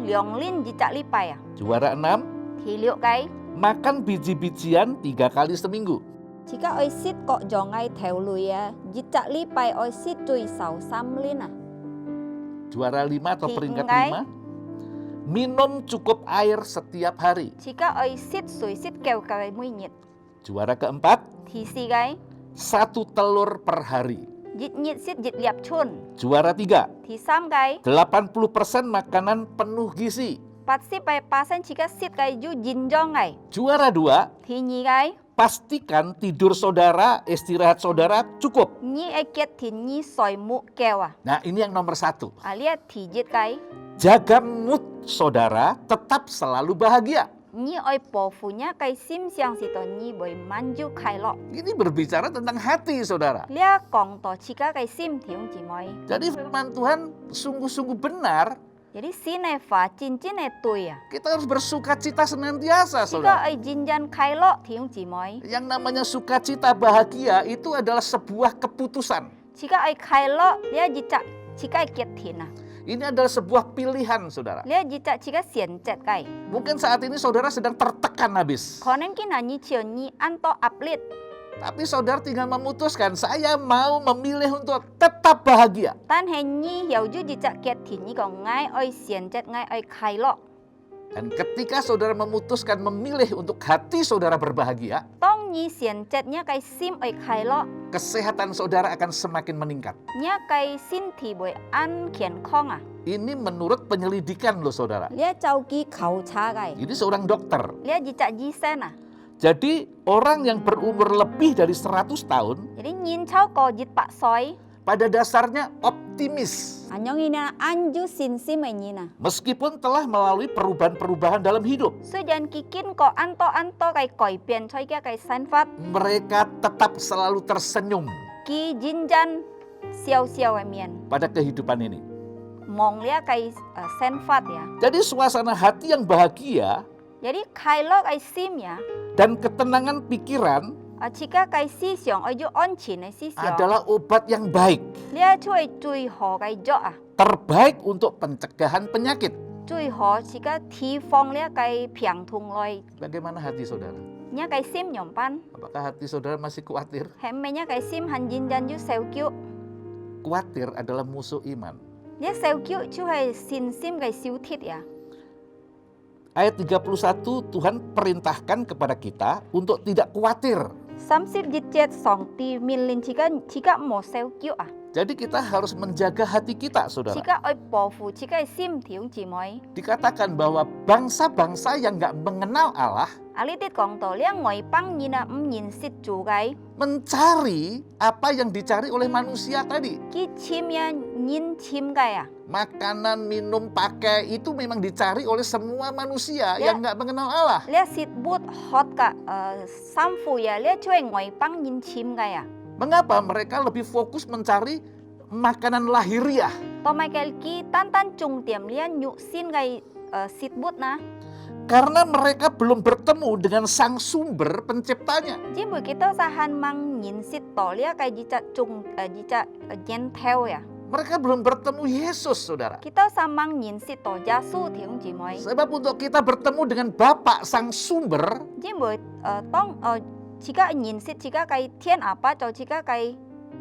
liong lin jicak lipai ya. Juara 6, Thi liuk kai, makan biji-bijian 3 kali seminggu. jika oi sit kok jongai theo lui ya, jicak lipai oi sit cui sau sam lin ah. Juara 5 atau Di peringkat Enggai. 5, minum cukup air setiap hari. Jika oi sit sui sit keu kai mui nyit. Juara ke-4, Thi si kai, 1 telur per hari. jit nyit sit jit liap chun. Juara 3, Thi sam kai, 80% makanan penuh gizi. pat si pai pasen jika sit kai ju jin jong kai. Juara 2, Thi nyi kai, pastikan tidur saudara, istirahat saudara cukup. nyi ai kiet thi nyi soi mu keu ah. Nah, ini yang nomor 1. Alia thi jit kai, Jaga mood saudara tetap selalu bahagia. nyi oi po funya kai sim siang sito nyi boy manju kai lo. Ini berbicara tentang hati saudara. Lia kong to jika kai sim tiung ji moi. Jadi firman Tuhan sungguh-sungguh benar. Jadi sine fa cincin tui ya. Kita harus bersuka cita senantiasa Jika saudara. ai jinjan kai lo tiung ji moi. Yang namanya sukacita bahagia itu adalah sebuah keputusan. Jika ai kai lo lia jicak jika ai kiet tina. Ini adalah sebuah pilihan saudara. Lia jicak jika sien cet kai. Mungkin saat ini saudara sedang tertekan habis. Konen kina nyi cio nyi anto uplit. Tapi saudara tinggal memutuskan, saya mau memilih untuk tetap bahagia. Tan he nyi hiao ju jicak kiet thi nyi ko ngai oi sien cet ngai oi kai lo. Dan ketika saudara memutuskan memilih untuk hati saudara berbahagia, Tong nyi sien cetnya kai sim oi kai lo. kesehatan saudara akan semakin meningkat. Nya kai sin thi boy an kien kong ah. Ini menurut penyelidikan loh saudara. Lia chau ki khau cha kai. Ini seorang dokter. Lia jicak ji sen ah. Jadi orang yang berumur lebih dari 100 tahun Jadi nyin chau ko jit pak soi. pada dasarnya optimis. Anyong ina anju sin sim nyina. Meskipun telah melalui perubahan-perubahan dalam hidup, So jan kikin ko anto kai koi pian choi kia kai san fat. mereka tetap selalu tersenyum Ki jinjan siau mien. pada kehidupan ini. Mong lia kai sen fat ya. Jadi suasana hati yang bahagia Jadi kai lo kai sim ya. dan ketenangan pikiran Jika kai si siong oju on chin si siong. adalah obat yang baik, Lia cui ho kai jo ah. terbaik untuk pencegahan penyakit. Cui ho jika ti fong lia kai piang tung loi. Bagaimana hati saudara? Nya kai sim nyom pan. Apakah hati saudara masih khawatir? Hemme nya kai sim han jinjan ju seu kyu. Khawatir adalah musuh iman. Lia seu kyu chu hai sin sim kai siu tit ya. Ayat 31, Tuhan perintahkan kepada kita untuk tidak khawatir. Samsip jicet song ti min lin jika mo seu kyu ah. Jadi kita harus menjaga hati kita, saudara. Jika oi po fu jika sim tiung ji moi. Dikatakan bahwa bangsa-bangsa yang nggak mengenal Allah Alitit kong to lia ngoi pang nyina nyin sit chu kai. mencari apa yang dicari oleh manusia tadi. Ki chim ya nyin chim kai ah. Makanan, minum, pakai itu memang dicari oleh semua manusia Ya. yang nggak mengenal Allah. Lia sit but hot ka sam fu ya lia cui ngoi pang nyin chim kai ah. Mengapa mereka lebih fokus mencari makanan lahiriah? To mai kel ki tan chung tiam lia nyu sin kai sit but na. Karena mereka belum bertemu dengan sang sumber penciptanya. Jimbu kita sahan mang nyin sit to lia kai jica chung jica jen theo ya. Mereka belum bertemu Yesus, saudara. Kita samang nyin sit to jasu tiung ji moi. Sebab untuk kita bertemu dengan Bapa sang sumber, Jimbu tong jika nyin sit jika kai tian apa atau jika kai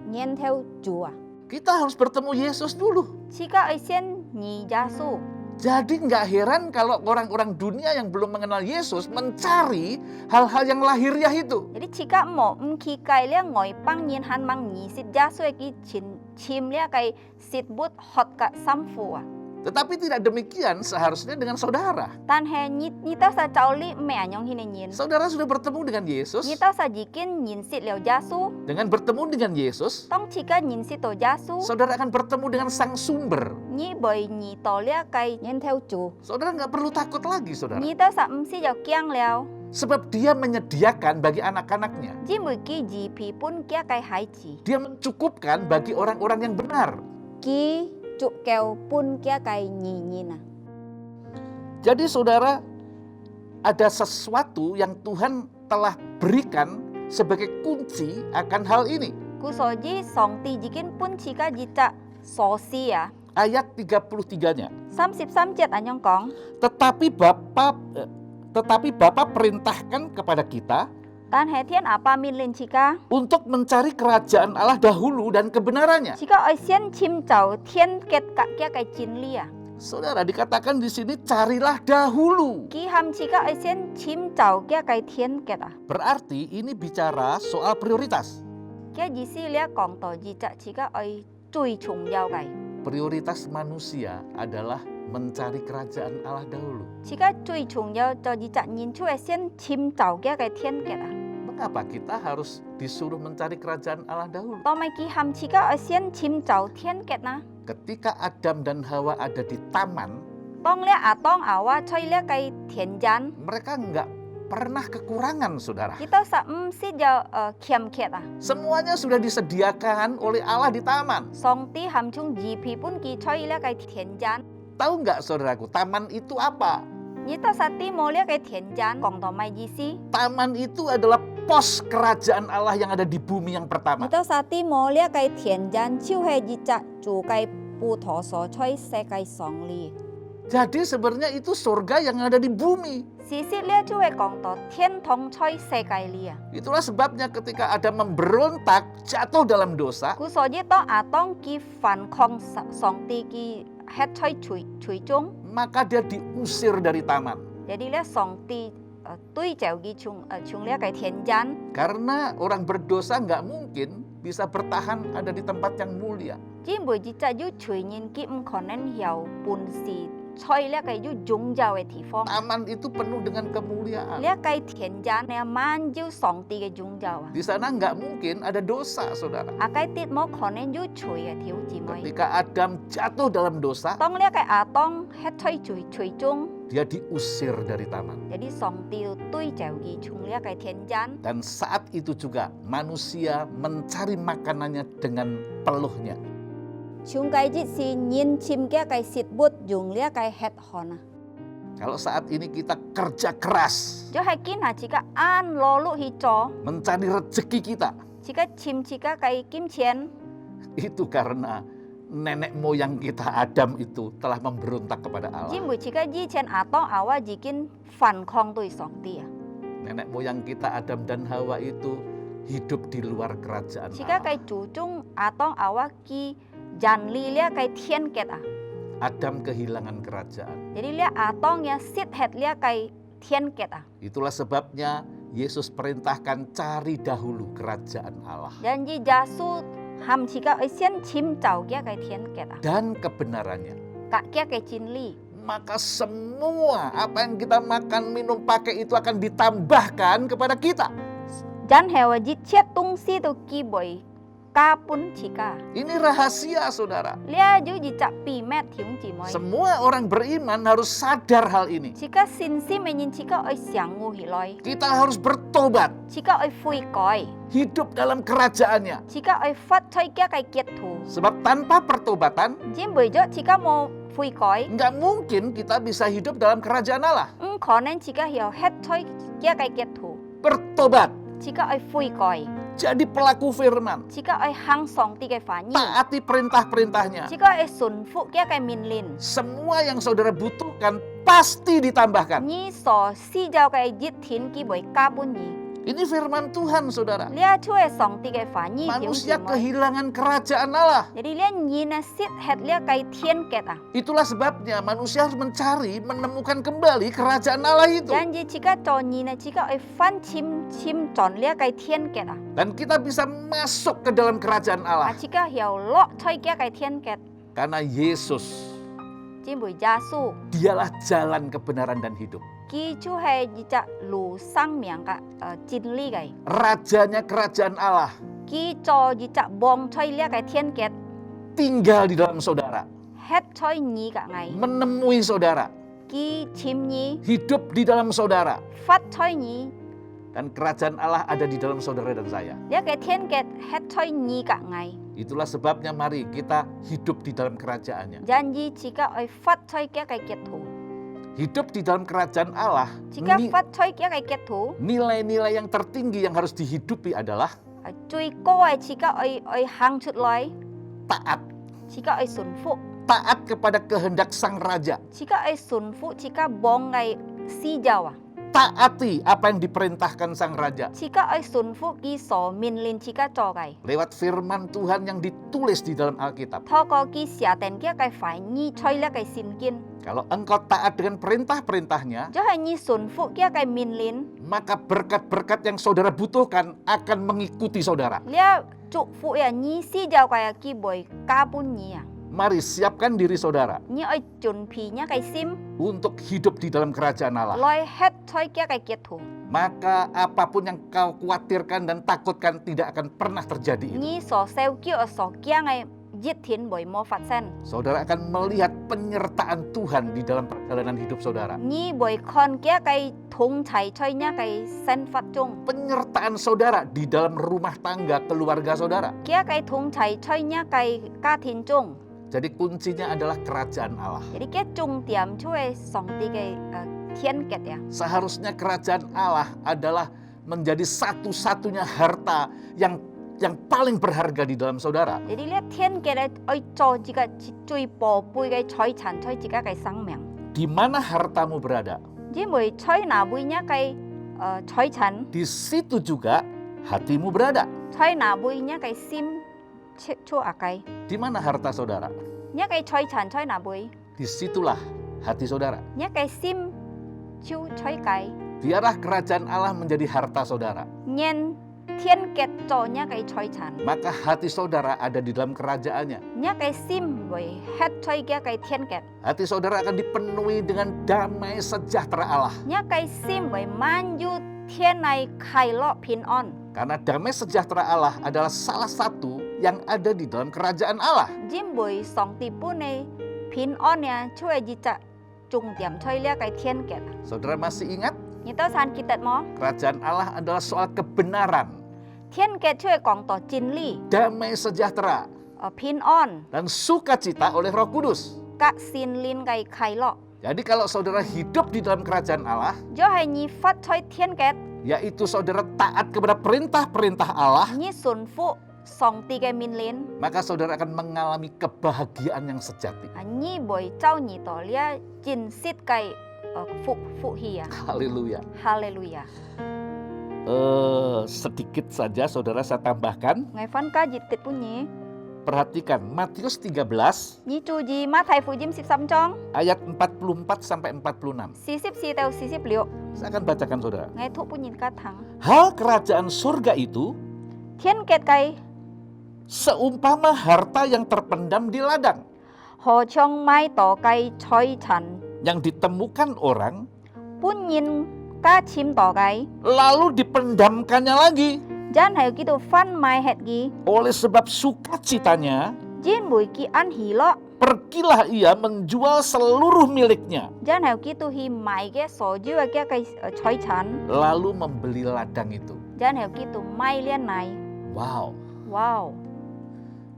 nyen theo jua. kita harus bertemu Yesus dulu. Jika aisian nyi jasu. Jadi nggak heran kalau orang-orang dunia yang belum mengenal Yesus mencari hal-hal yang lahiriah itu. Jadi jika mo ki kai lia ngoi pang nyin han mang nyi sit jasu ki chin chim lia kai sit but hot ka samfu ah. Tetapi tidak demikian seharusnya dengan saudara. 但係你到時就你咩樣去年， Saudara sudah bertemu dengan Yesus. 你到時已經認識了耶穌， Dengan bertemu dengan Yesus, 當自己認識到耶穌， saudara akan bertemu dengan sang sumber. 你會遇到了個源頭主， Saudara nggak perlu takut lagi, saudara. 你到時唔使就驚了， Sebab dia menyediakan bagi anak-anaknya. 因為佢預備本家嘅孩子， Dia mencukupkan bagi orang-orang yang benar. 佢足夠本家嘅兒兒啊。 Jadi saudara, ada sesuatu yang Tuhan telah berikan sebagai kunci akan hal ini. 故所以上帝已經本自己一隻鎖匙啊。 Ayat 33-nya. 33節咁樣講， Tetapi Bapa perintahkan kepada kita 但係天阿爸命令自己， untuk mencari kerajaan Allah dahulu dan kebenarannya. 自己愛先尋找天嘅格嘅真理啊。 Saudara, dikatakan di sini carilah dahulu. 佢含自己愛先尋找嘅天嘅啊。 Berarti ini bicara soal prioritas. 嘅意思咧講到一隻自己愛最重要嘅， Prioritas manusia adalah mencari kerajaan Allah dahulu. 自己最重要就一隻人出嚟先尋找嘅天嘅啊。 Mengapa kita harus disuruh mencari kerajaan Allah dahulu? 當咪佢含自己愛先尋找天嘅啊。 Ketika Adam dan Hawa ada di taman, 當咧阿當阿娃吹咧嘅田間， mereka nggak pernah kekurangan, saudara. 佢都實唔識就欠缺啊。 Semuanya sudah disediakan oleh Allah di taman. 上帝含從預備本佢吹咧嘅田間， Tahu nggak, saudaraku, taman itu apa? 你都實啲冇咧嘅田間講到咩意思？ Taman itu adalah pos kerajaan Allah yang ada di bumi yang 你 pertama. 都實啲冇咧嘅田間，就係一隻住嘅葡萄所吹世界上里。 Jadi sebenarnya itu surga yang ada di bumi. 事實咧就係講到天堂吹世界里啊。 Itulah sebabnya ketika Adam memberontak, jatuh dalam dosa, 故所以當阿當佢反抗上帝佢吃吹最終， maka dia diusir dari taman. jadi 咧上帝對就佢從咧嘅田間。 Karena orang berdosa nggak mungkin bisa bertahan ada di tempat yang mulia. 因為一隻要隨人佢唔可能有本事吹咧嘅要榮耀嘅地方。 Taman itu penuh dengan kemuliaan. 呢個田間咧滿有上帝嘅榮耀啊！ Di sana nggak mungkin ada dosa, saudara. 阿計啲冇可能要吹嘅條姊妹。 Ketika Adam jatuh dalam dosa, 當呢個阿當吃吹終， dia diusir dari taman. jadi 上帝對就佢從呢個田間。 Dan saat itu juga manusia mencari makanannya dengan peluhnya. 從計節是人尋嘅計食物用呢個吃飯啊！ Kalau saat ini kita kerja keras 就係見下自己按勞碌去做， mencari rezeki kita, 自己尋自己計金錢， itu karena nenek moyang kita Adam itu telah memberontak kepada Allah. 因為自己以前阿當阿娃已經反抗對上帝啊！ Nenek moyang kita Adam dan Hawa itu hidup di luar kerajaan 自己 Allah. 計注重阿當阿娃佢人力呢計天結啊！ Adam kehilangan kerajaan. jadi 呢阿當嘅失去呢計天結啊！ Itulah sebabnya Yesus perintahkan cari dahulu kerajaan Allah dan耶穌含自己愛先尋找嘅計天結啊！ dan kebenarannya. 嘅嘅真理。 Maka semua apa yang kita makan, minum, pakai itu akan ditambahkan kepada kita. 然後一切東西都基為加本自己。 Ini rahasia, saudara. 呢就一隻秘密條姊妹。 Semua orang beriman harus sadar hal ini. 自己信心嘅人，自己愛上悟起來， Kita harus bertobat, 自己愛悔改， hidup dalam kerajaannya. 自己愛發出嘅結圖。 Sebab tanpa pertobatan, 因為咗自己冇悔改， nggak mungkin kita bisa hidup dalam kerajaan Allah. 唔可能自己有發出嘅結圖。 Bertobat, 自己愛悔改， jadi pelaku firman, 自己愛行上帝嘅反應， taati perintah-perintahnya. 自己愛順服嘅命令。 Semua yang saudara butuhkan pasti ditambahkan. 你所需要嘅一天基為加本你， Ini firman Tuhan, saudara. 呢出係上帝嘅反應條姊 Manusia 妹。 kehilangan kerajaan Allah. jadi 呢人啊，失去呢個天結啊。 Itulah sebabnya manusia harus mencari, menemukan kembali kerajaan Allah itu. 因此自己做人啊，自己愛翻尋盡呢個天結啊， Dan kita bisa masuk ke dalam kerajaan 啊 Allah. 自己又落出呢個天結， Karena Yesus Jin bui Yesu Dialah jalan kebenaran dan hidup. ki chu hai ji cha lu sang miang ka jin li gai. Rajanya kerajaan Allah Ki cho ji cha bong choi lia kai thiên kiet tinggal di dalam saudara, het choi nyi ka ngai. menemui saudara, Ki chim nyi hidup di dalam saudara. phát choi nyi Dan kerajaan Allah ada di dalam saudara dan saya. lia kai thiên kiet het choi nyi ka ngai. Itulah sebabnya mari kita hidup di dalam kerajaannya. Janji jika oi phát choi kia kai kiet thu. Hidup di dalam kerajaan Allah, Jika phát choi kia kai kiet thu. nilai-nilai yang tertinggi yang harus dihidupi adalah Chui ko ai jika oi hang chut loi. taat. Jika oi sun fu. Taat kepada kehendak sang raja. Jika oi sun fu jika bong ngai si jawa. Taati apa yang diperintahkan sang raja. Jika oi sun fu ki so min lin jika cho kai. Lewat firman Tuhan yang ditulis di dalam Alkitab. Tho ko ki sia ten kia kai phải nyi choi lia kai sin kin. Kalau engkau taat dengan perintah-perintahnya, Jo hai nyi sun fu kia kai min lin. maka berkat-berkat yang saudara butuhkan akan mengikuti saudara. Lia chu fu ya nyi si jaw kai ki boy ka pun nyi ya. Mari siapkan diri saudara Nyi oi chun pi nya kai sim. untuk hidup di dalam kerajaan Allah. Loi het choi kia kai kiet thu. Maka apapun yang kau khawatirkan dan takutkan tidak akan pernah terjadi itu. Nyi so seu kio so kia ngai jit thin boy mo fat sen. Saudara akan melihat penyertaan Tuhan di dalam perjalanan hidup saudara. Nyi boy kon kia kai thung chai choi nya kai sen fat chung. Penyertaan saudara di dalam rumah tangga keluarga saudara. Kia kai thung chai choi nya kai ka thin chung. Jadi kuncinya adalah kerajaan Allah. Jadi kia chung tiam chui song ti kai thiên kiet ya. Seharusnya kerajaan Allah adalah menjadi satu-satunya harta yang paling berharga di dalam saudara. Jadi lihat thiên kiet oi cho jika chui po pui kai choi chan choi jika kai sang miang. Di mana hartamu berada, Ji boy choi na bui nya kai choi chan. di situ juga hatimu berada. Choi na bui nya kai sim chu akai. Di mana harta saudara? Nya kai choi chan choi na bui. Disitulah hati saudara. Nya kai sim chu choi kai. Biarlah kerajaan Allah menjadi harta saudara. Nyen thiên kiet cho nya kai choi chan. Maka hati saudara ada di dalam kerajaannya. Nya kai sim boy het choi kia kai thiên kiet. Hati saudara akan dipenuhi dengan damai sejahtera Allah. Nya kai sim boy man yu thiên nai kai lo pin on. Karena damai sejahtera Allah adalah salah satu yang ada di dalam kerajaan Allah. Jim boy song ti pu ne pin on ya chui ji cha chung tiam choi lia kai thiên kiet. Saudara masih ingat? Ni to san kitet mo. Kerajaan Allah adalah soal kebenaran, Thiên kiet chui kong to jin li. damai sejahtera, Pin on. dan sukacita oleh Roh Kudus. Ka sin lin kai kai lo. Jadi kalau saudara hidup di dalam kerajaan Allah, Jo hai ni fat choi thiên kiet. yaitu saudara taat kepada perintah-perintah Allah, Ni sun fu song ti kai min lin. maka saudara akan mengalami kebahagiaan yang sejati. Ni boy chao ni to lia jin sit kai fu hi ya. Haleluya. Haleluya. Sedikit saja saudara saya tambahkan. Ngai fan ka jit tit punyi. Perhatikan Matius 13 Ni chu ji ma thai fu jim 13 chong. ayat 44 sampai 46. 44 teu 40 liu. Saya akan bacakan saudara. Ngai thu punyin ka thang. Hal kerajaan surga itu Thiên kiet kai seumpama harta yang terpendam di ladang, ho chong mai to kai choi chan. yang ditemukan orang Punyin ka chim to kai. lalu dipendamkannya lagi. Jan hai ki tu fan mai het gi. Oleh sebab sukacitanya, Jin bui ki an hi lo. pergilah ia menjual seluruh miliknya, Jan hai ki tu hi mai ge so ju kia kai choi chan. lalu membeli ladang itu. Jan hai ki tu mai lian nai. Wow, Wow.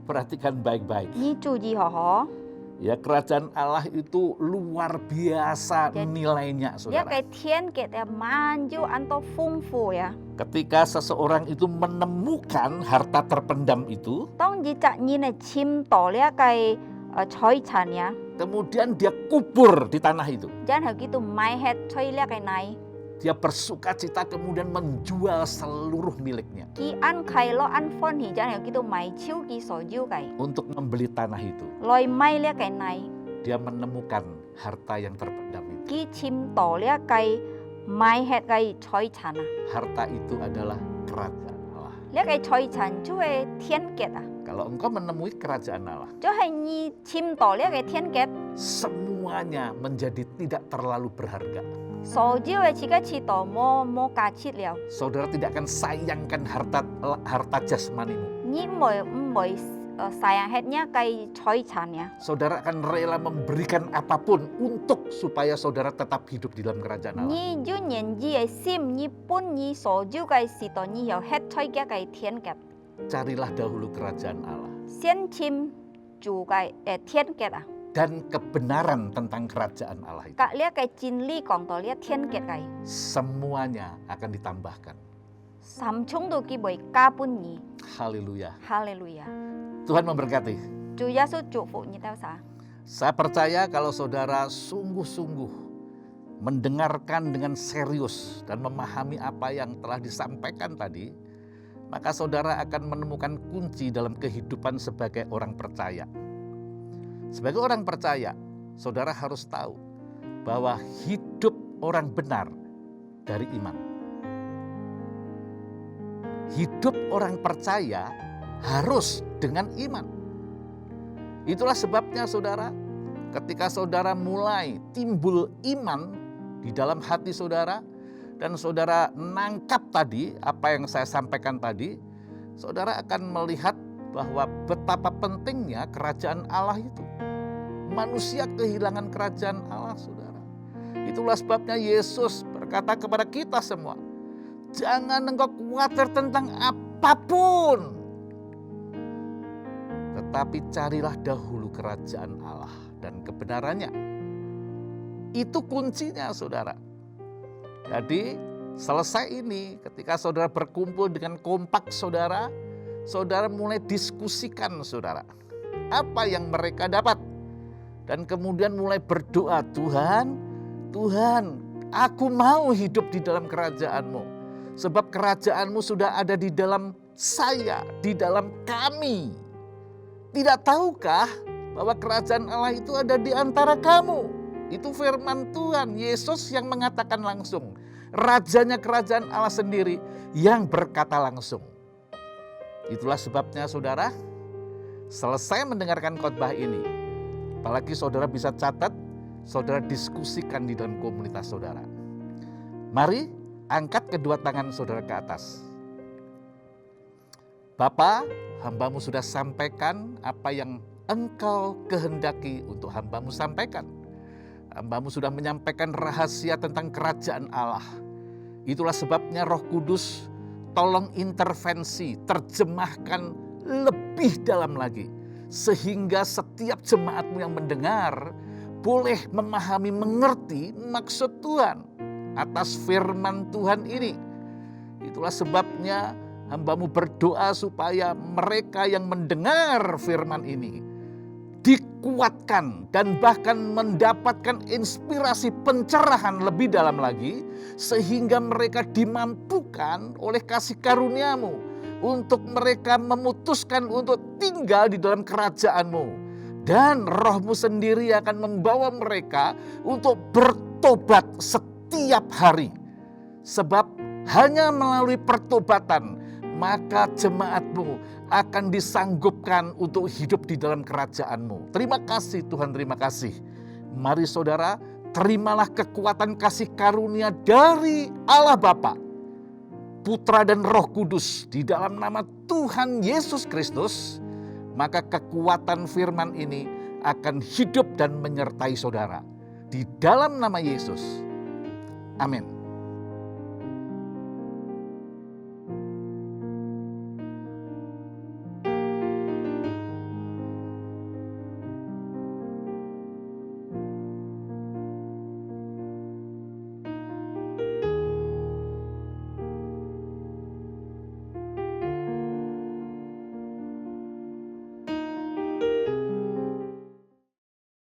perhatikan baik-baik. Ni chu ji ho ho. Ya, kerajaan Allah itu luar biasa Jadi, nilainya, Dia saudara. kai thiên kiet ya manju anto fung fu ya. Ketika seseorang itu menemukan harta terpendam itu, Tong ji cha ni ne chim to lia kai choi chan ya. kemudian dia kubur di tanah itu. Jan hai ki tu mai het choi lia kai nai. Dia bersukacita kemudian menjual seluruh miliknya Ki an kai lo an fon hi jan hai ki tu mai chiu ki so ju kai. untuk membeli tanah itu. Loi mai lia kai nai. Dia menemukan harta yang terpendam itu. Ki chim to lia kai mai het kai choi chan à. Harta itu adalah kerajaan Allah. Lia kai choi chan chui thiên kiet à. Kalau engkau menemui kerajaan Allah, Cho hai ni chim to lia kai thiên kiet. semuanya menjadi tidak terlalu berharga. 所有嘅自己切到冇價值了， Saudara tidak akan sayangkan harta jasmanimu. 你唔會sayang hetnya kay財產呀， Saudara akan rela memberikan apapun untuk supaya saudara tetap hidup di dalam kerajaan Allah. 你要年紀嘅心，你本你所有嘅事到你要吃菜嘅嘅天嘅， Carilah dahulu kerajaan Allah 先親住嘅天嘅啊， dan kebenaran tentang kerajaan Allah itu. 隔呢嘅真理講到呢天嘅嘅， Semuanya akan ditambahkan. 三重都基會加半你， Haleluya. 哈利路亞， Tuhan memberkati. 主耶穌祝福你到啥？ Saya percaya kalau saudara sungguh-sungguh mendengarkan dengan serius dan memahami apa yang telah disampaikan tadi, maka saudara akan menemukan kunci dalam kehidupan sebagai orang percaya. Sebagai orang percaya, saudara harus tahu bahwa hidup orang benar dari iman. Hidup orang percaya harus dengan iman. Itulah sebabnya saudara, ketika saudara mulai timbul iman di dalam hati saudara, dan saudara nangkap tadi apa yang saya sampaikan tadi, saudara akan melihat bahwa betapa pentingnya kerajaan Allah itu. Manusia kehilangan kerajaan Allah, saudara. Itulah sebabnya Yesus berkata kepada kita semua, jangan engkau khawatir tentang apapun, tetapi carilah dahulu kerajaan Allah dan kebenarannya. Itu kuncinya, saudara. Jadi selesai ini, ketika saudara berkumpul dengan kompak saudara, saudara mulai diskusikan saudara, apa yang mereka dapat. Dan kemudian mulai berdoa, Tuhan, aku mau hidup di dalam kerajaan-Mu. Sebab kerajaan-Mu sudah ada di dalam saya, di dalam kami. Tidak tahukah bahwa kerajaan Allah itu ada di antara kamu? Itu firman Tuhan, Yesus yang mengatakan langsung. Rajanya kerajaan Allah sendiri yang berkata langsung. Itulah sebabnya saudara, selesai mendengarkan khotbah ini, apalagi saudara bisa catat, saudara diskusikan di dalam komunitas saudara. Mari angkat kedua tangan saudara ke atas. Bapa, hamba-Mu sudah sampaikan apa yang Engkau kehendaki untuk hamba-Mu sampaikan. Hamba-Mu sudah menyampaikan rahasia tentang kerajaan Allah. Itulah sebabnya Roh Kudus tolong intervensi, terjemahkan lebih dalam lagi. Sehingga setiap jemaat-Mu yang mendengar boleh memahami, mengerti maksud Tuhan atas firman Tuhan ini. Itulah sebabnya hamba-Mu berdoa supaya mereka yang mendengar firman ini dikuatkan dan bahkan mendapatkan inspirasi pencerahan lebih dalam lagi, sehingga mereka dimampukan oleh kasih karunia-Mu untuk mereka memutuskan untuk tinggal di dalam kerajaan-Mu. Dan Roh-Mu sendiri akan membawa mereka untuk bertobat setiap hari. Sebab hanya melalui pertobatan maka jemaat-Mu akan disanggupkan untuk hidup di dalam kerajaan-Mu. Terima kasih Tuhan, terima kasih. Mari saudara, terimalah kekuatan kasih karunia dari Allah Bapa, Putra dan Roh Kudus di dalam nama Tuhan Yesus Kristus. Maka kekuatan firman ini akan hidup dan menyertai saudara. Di dalam nama Yesus. Amin.